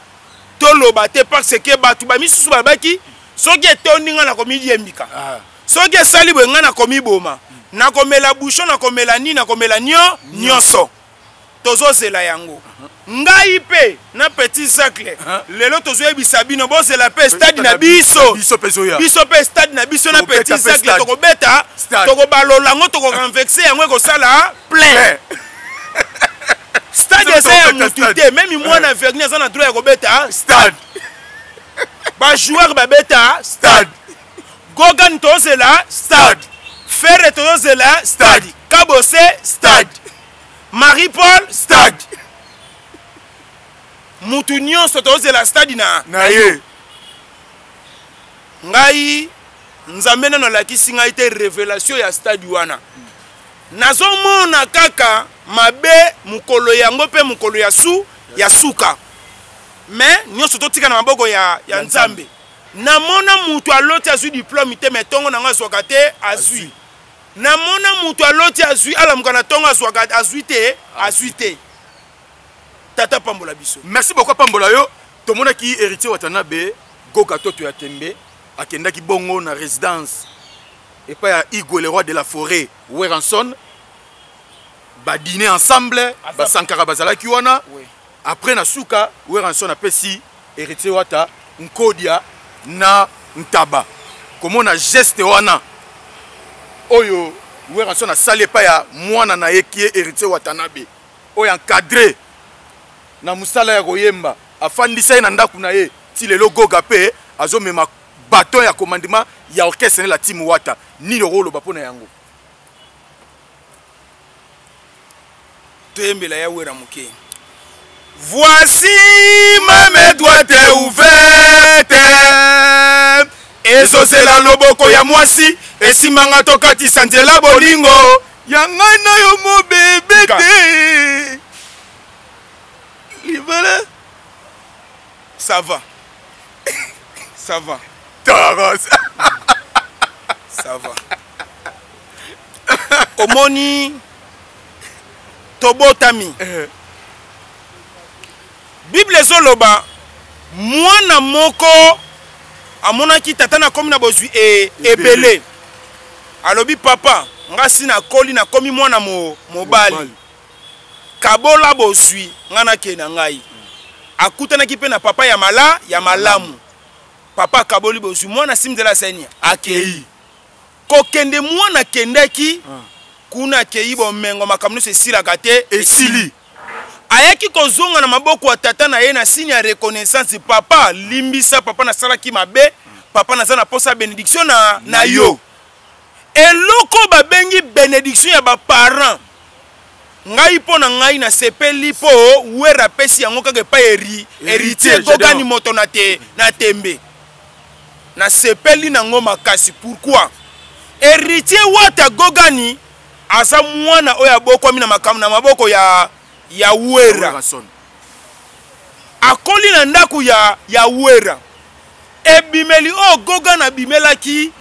Toloba te parce que batu ba misusu babaki soki etondi nga na komidi yembika. Soki esali bwe nga na komiboma. Na komela bouchon na komela ni na komela nyonso tozozela yango ngai pe na petit sacle lelo tozoyebisa bino bozela pe stade na biso pe stade na biso na petit sacle tokobeta tokobalola yango tokorenvexe yango ekosala plein stade eza ya mutu te meme mwana verni aza na droit ya kobeta stade bajoueur babeta stade gogan tozela stade Ferre tozela stade Kabose stade Marie-Paul stade mutu nyonso tozela stade na ye ngai nzambe nano lakisi ngai te révélation ya stade wana nazomona kaka mabe mukolo yango pe mukolo ya suka mais nyonso totika na maboko ya nzambe namona mutu aloti azwi diplôme te metongo nango azwaka te azwi namona mutu aloti azwi alamuka na tongo azwi te tata pambola biso. Merci beaucoup pambola yo tomonaki héritier Watanabe Goka Toto ya Tembe akendaki bongo na résidence et pas ya Igo le roi de la forêt Weranson ba dîner ensemble ba sankara bazalaki wana après na suka Weranson apesi héritier Wata nkodia na ntaba komona geste wana oyo Weranson a sali pa ya mwana na ye qui est héritier Watanabe oyo encadré na musala ya koyemba afandisa na ndaku na ye ti lelo Goga pe azomema baton ya commandement ya orchestre la team Wata ni le rôle bapona yango toyembela ya wera muke. Voici ma main droite ouverte ezozela loboko ya mwasi esimanga tokatisa nzela bolingo ya ngai na yo mobebe te libala ça va Taras. Ça va. Omoni Tobotami. Bible ezoloba mwana moko amonaki tata na komi na bozwi ebele. Alobi papa ngasi na koli na komi mwana mobali. Kabola bozwi ngana ke na ngai. Akutanaki pe na papa ya malamu. Papa kaboli bozwi mwana simzela senia akei. Kokende mwana kendeki kuna akei bomengo makamno se silaka te esili. Ayaki kozonga na maboko ya tata na ye na signe ya reconnaissance papa limbisa papa na salaki mabe papa na zana posa bénédiction na yo. Eloko babengi bénédiction ya ba parents. Ngai po na ngai na sepeli po wera pesi yango kage pa héritier gogani moto na tembe. Na sepeli na ngoma kasi pourquoi? Héritier wata gogani asa mwana oya boko mina makamu na maboko ya wera. Akoli na ndaku ya wera. Ebimeli o goga na bimelaki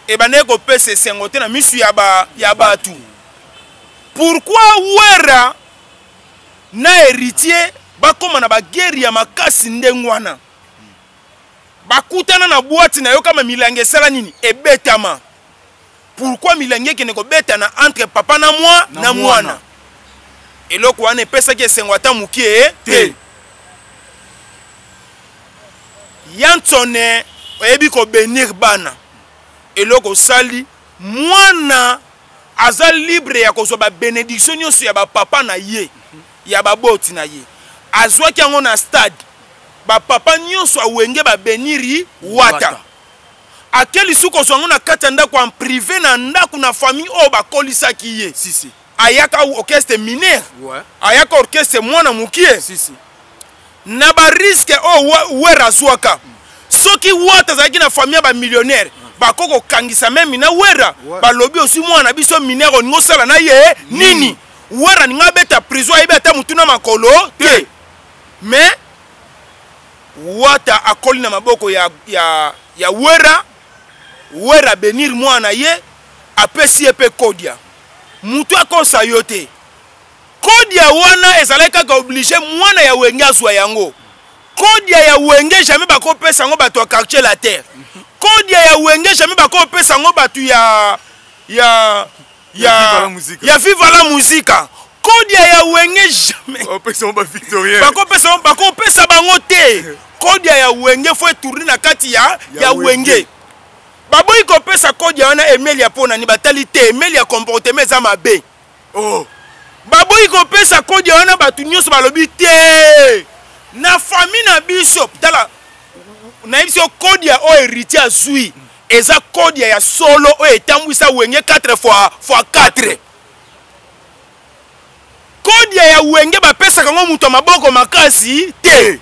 ebaneko pese sengote na misu ya batu. Pourquoi wera na héritier bakoma na bageri ya makasi ndengwana? Bakutana na boîte na yo kama milange sala nini ebetama. Pourquoi milange kene ko betana entre papa na mwana? Eloko wana pesa ke sengwata mukie te. Yantone oyebi ko benir bana. Eloko sali mwana aza libre ya kozwa ba bénédiction nyonso ya ba papa na ye, ya ba boti na ye. Azwaki yango na stade. Ba papa nyonso awenge ba beniri wata. Akeli suko zongo na kata ndako en privé na ndako na famille o ba kolisaki ye. Si. Ayaka orchestre mineur. Ouais. Ayaka orchestre mwana mukie. Si. Na ba risque o wera zwaka. Soki wata zaki na famille ba millionnaire. Bakoko kangisa memi na wera. Ba lobi osi mwana biso mineur oningo sala na ye nini. Wera ninga beta prison ayebeta mutuna makolo te. Mais wata akoli na maboko ya wera benir mwana ye apesi epe kodia mutu akosa yote kodia wana ezalaka ka obligé mwana ya wenge azwa yango kodia ya wenge jamais bakopesa ngo bato ya quartier la terre kodia ya wenge jamais bakopesa ngo bato ya viva la musique kodia ya wenge jamais bakopesa bango te. Kodia ya wenge faut tourner na kati ya wenge. Baboyi ko pesa kodia wana Emelia pona ni batali te Emelia comportement za mabe. Oh. Baboyi ko pesa kodia wana batu nyonso balobi te. Na famille na bishop tala na biso kodia o héritier azui. Eza kodia ya solo o etambwisa wenge 4 fois 4. Kodia ya wenge ba pesa kango muto maboko makasi te.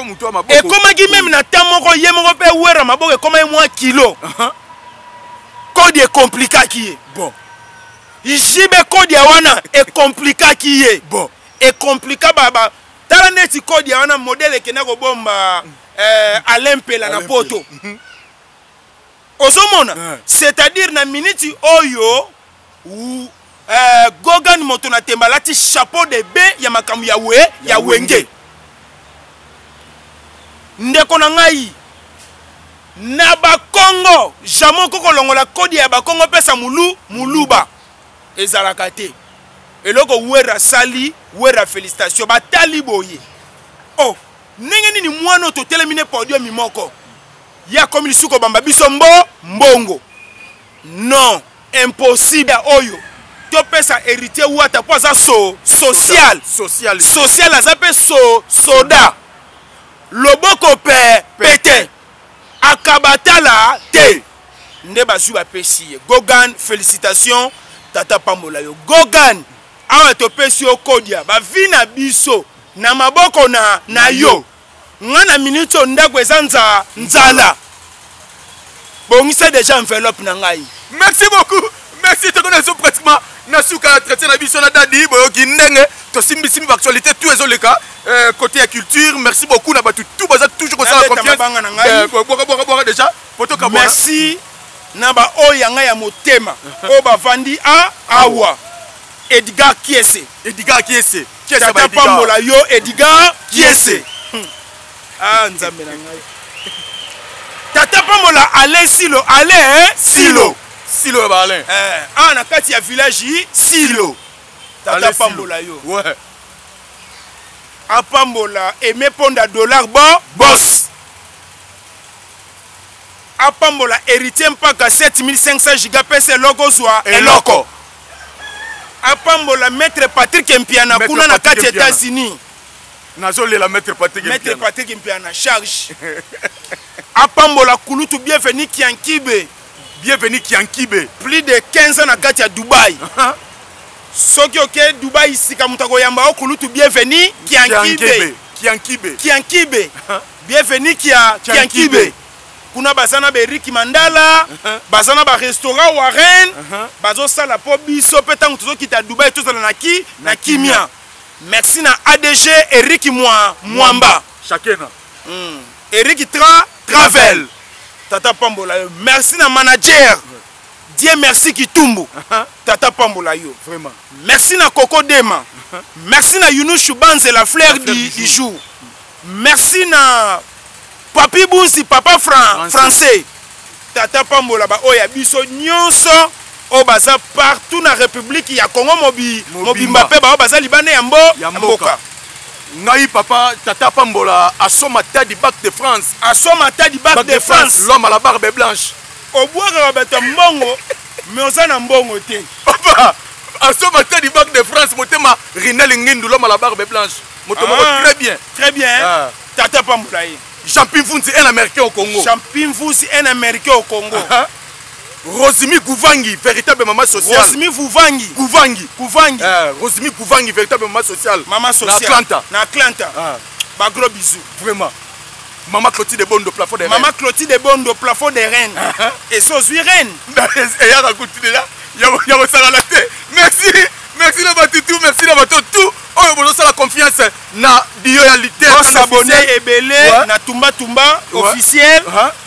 Et comment qui même na tamoko yemoko pe wera maboko et comment moi kilo. Code est compliqué qui est. Bon. Ici be code ya wana est compliqué qui est. Bon. Et compliqué baba. Tala neti code ya wana modèle ke na ko bomba Alain Pela na poto. Ozomona. C'est-à-dire na minute oyo ou Gogan moto na tembalati chapeau de B ya makamu ya wenge. Ndeko na ngai na bakongo jamon koko longola kodi ya bakongo pesa muluba ezalaka te eloko wera sali wera félicitation batali boye oh ndenge nini mwana to telemine podium mimoko ya komi lisuko bamba biso mbongo non impossible oyo to pesa héritier wata po za social azape soda loboko pete akabatala te nde basu ba pesi Gogan félicitations tata pambola yo Gogan awa to pesi o kodia ba vina biso na maboko na yo ngana minute ndako ezanza nzala bongisa déjà enveloppe na ngai. Merci beaucoup. Merci te connais pratiquement nasuka traité na biso na dadi boyoki ndenge to simbi actualité tous les cas côté culture. Merci beaucoup na batu tout baza toujours comme ça confiance banga na ngai boka déjà poto kabona merci na ba oyo nga ya motema o bavandi a awa Edgar Kiese tata pambola yo Edgar Kiese ah nzambe na ngai tata pambola ale silo Silo ba Alain na kati ya village Silo tata pambola yo ouais apambola Aimé Ponda dollar boss apambola héritier mpaka 7500 gigapese logo zwa eloko apambola maître Patrick Mpiana kuna na kati États-Unis nazolela maître Patrick Mpiana charge apambola kulutu bienvenu Kiankibe plus de 15 ans na kati ya Dubaï soki oke Dubaï sika mutako yamba o kulutu bienvenu Kiankibe bienvenu Kiankibe kuna bazana be Ricky Mandala bazana ba restaurant Warren bazo sala po biso petango tozo kita Dubaï tozala na kimia merci na ADG Eric Mwamba chacun Eric Travel tata pambola yo merci na manager Dieu merci Kitumbu tata pambola yo vraiment merci na Coco Dema merci na Younous Choubanze la fleur du jour merci na Papi Bunsi papa français tata pambola ba oya biso nyonso o baza partout na République ya Congo mobimba pe ba baza libane ya mboka ngai papa tata pambola asoma tadi bac de France l'homme à la barbe blanche au bois bato mbongo mais osana mbongo te papa asoma tadi bac de France motema Rinel Ngindu l'homme à la barbe blanche motema très bien tata pambola Champin Funsi un américain au Congo Rosimi Gouvangi véritable maman sociale Rosimi Gouvangi véritable maman sociale na Atlanta ba gros bisous vraiment maman Clotilde Bondo plafond des reines et sozui reine et ya raconté là ya resala la tête merci na batutu merci na batutu oyo bozo la confiance na bioyalité bo s'abonner ebele na tumba officiel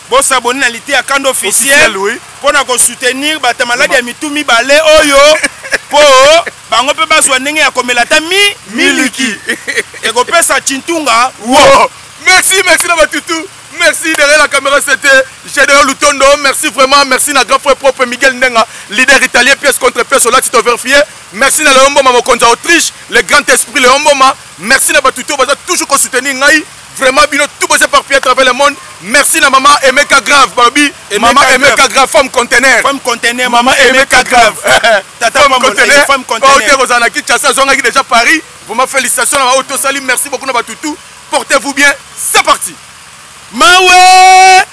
bo s'abonner na lité ya kando officiel pona ko soutenir bata malade ya mitumi bale oyo po bango pe bazwa ndenge ya komela ta miliki et ko pesa chintunga merci na batutu merci derrière la caméra c'était Général Lutondo merci vraiment merci na grand frère propre Miguel Ndenga leader italien pièce contre pièce au latito vérifié merci na Leombo Mama Konza Autriche le grand esprit Leombo Ma merci na batutu baza toujours ko soutenir ngai vraiment bino tout besoin par pied à travers le monde merci na maman Emeka Grave babi maman Emeka Grave femme conteneur maman Emeka Grave tata femme conteneur OK Rosana Kinshasa zonga qui déjà Paris vraiment félicitations na auto salut merci beaucoup na batutu portez-vous bien c'est parti mawe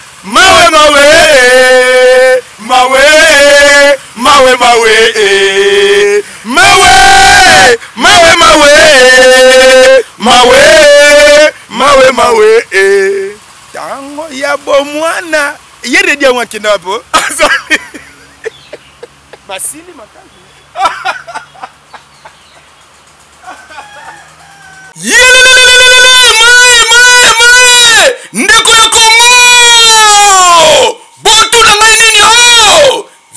tango ya bomwana yere dia wakina hapo basili makazi ndeko ya Congo botu na ngai nini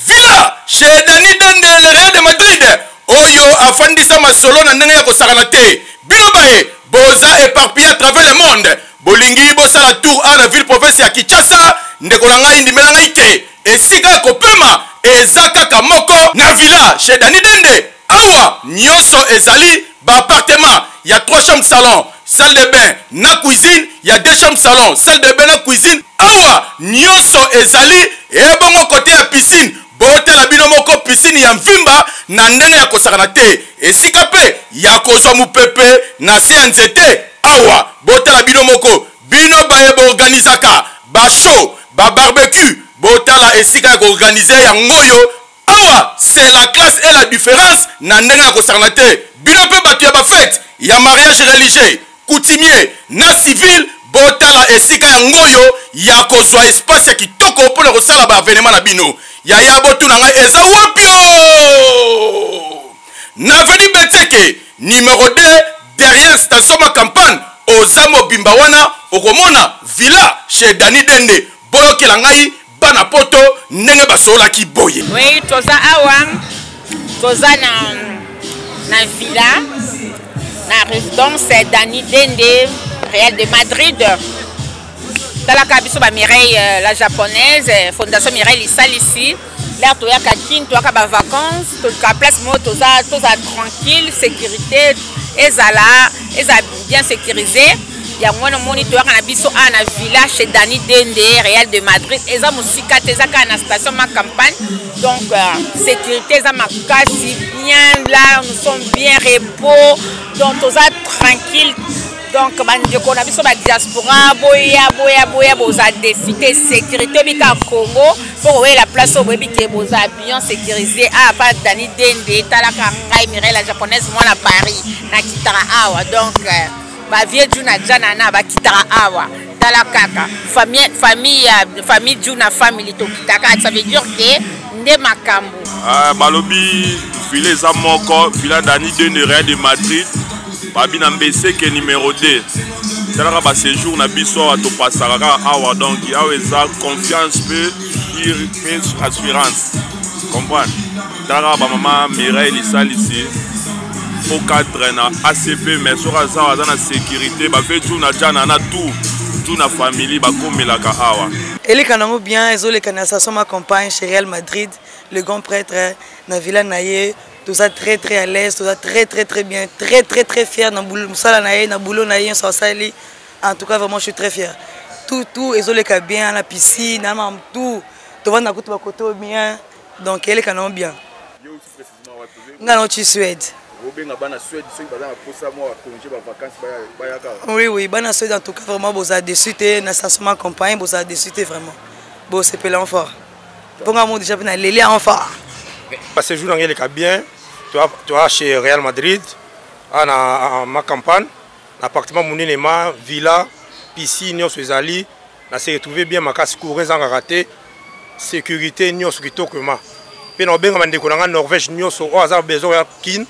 villa chez Dani Dende le Real de Madrid oyo afandisa masolo na ndenge ya kosakana te bino bae boza éparpillé à travers le monde bolingi bosala tour à la ville province ya Kinshasa ndeko na ngai ndimela ngai te esika kopema eza kaka moko na villa chez Dani Dende awa nyonso ezali ba appartement ya 3 chambres salon salle de bain na cuisine ya 2 chambres salon salle de bain na cuisine awa nyonso ezali ebongo côté ya piscine botela bino moko piscine ya mvimba na ndenge ya kosakana te esika pe ya kozwa mupepe na se ya nzete awa botela bino moko bino baye boorganizaka ba show ba barbecue botala esika ya koorganize yango yo awa c'est la classe et la différence na ndenge ya kosakana te bino pe bato ya bafete ya mariage religieux coutumier na civil botala esika yango yo ya kozwa espace ya kitoko mpona kosala bavenema na bino yaya botuna ngai eza wapio na veni Beteke numéro 2 derrière station ma campagne oza mobimba wana okomona villa chez Dani Dende boyokela ngai bana poto ndenge basolaki boye. Oui, toza awa toza na villa na résidence Dani Dende Real de Madrid. Talaka biso ba Mireille la japonaise fondation Mireille isali ici. Là toya ka kin toya ka ba vacances to ka place mo toza tranquille sécurité ezala bien sécurisé. Ya mwana moni toya ka na biso na villa chez Dani Dende Real de Madrid eza musika teza ka na station ma campagne. Donc sécurité eza makasi bien là nous sommes bien repos donc toza tranquille. Donc, on a vu sur la diaspora, boya, boza décidé sécurité, bika Congo, pour voir la place où bika boza bien sécurisé. Ah, pas Dani Dende, talaka ngai Mireille la japonaise, moi à Paris, na kitara awa. Donc, ba vie Juna Janana, ba kitara awa. Talaka famille Juna family to kitaka, ça veut dire que nde makambo. Ah, balobi filet za moko, filet Dani Dende Real de Madrid. Babi na mbese ke numéro 2 talaka ba séjour na biso to pasaraka awa donc awa eza confiance peu assurance comprendre talaka ba mama Mireille lisali ici au cadre na ACP mais sora za na sécurité ba fait tout na jana na tout na famille ba komelaka awa eleka nango bien ezoleka na station ma campagne chez Real Madrid le grand prêtre na villa naye. Tout ça très à l'aise, tout ça très bien, très fier dans boulot na boulot na yé sali. En tout cas vraiment je suis très fier. Tout ezoleka bien la piscine, même tout va na kutu côté bien. Donc elle est canon bien. Yo aussi précisément va trouver. Ngano tu Suède. Robenga bana Suède ceux qui bazana pour ça moi congé ba vacances ba yaka. Oui, bana Suède en tout cas vraiment boza dessus té na station campagne boza dessus té vraiment. Bon c'est pelant fort. Pour moi déjà na lélé en fort. Parce que jour dans les bien, tu as chez Real Madrid, à ma campagne, appartement Mounine, villa, piscine, nous sommes allés, on s'est retrouvé bien, ma casse courir sans rater, sécurité, nous sommes comment. Puis nous avons des en Norvège, nous sommes besoin de kin,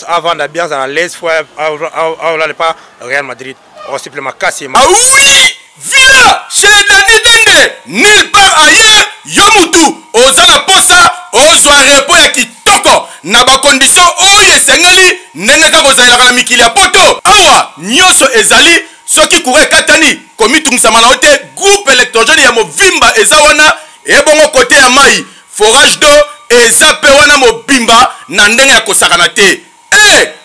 avant d'être bien à l'aise, il faut aller pas Real Madrid. On s'est ma casse. Ah oui, villa chez Dani Dende, nulle part ailleurs, Yomutu, Ozala Posa, Ozwa Repo ya kitoko, na ba condition oye sengeli, ndenge ka kozala na mikili ya poto. Awa, nyoso ezali, soki kure katani, komitungisa manaote, groupe électrogène ya movimba ezawana, ebongo kote ya mai, forage d'eau, eza pe wana mobimba, na ndenge ya kosakana te.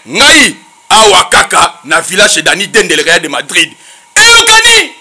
Ngai, awa kaka, na village Dani Dende le Real de Madrid. Eyokani!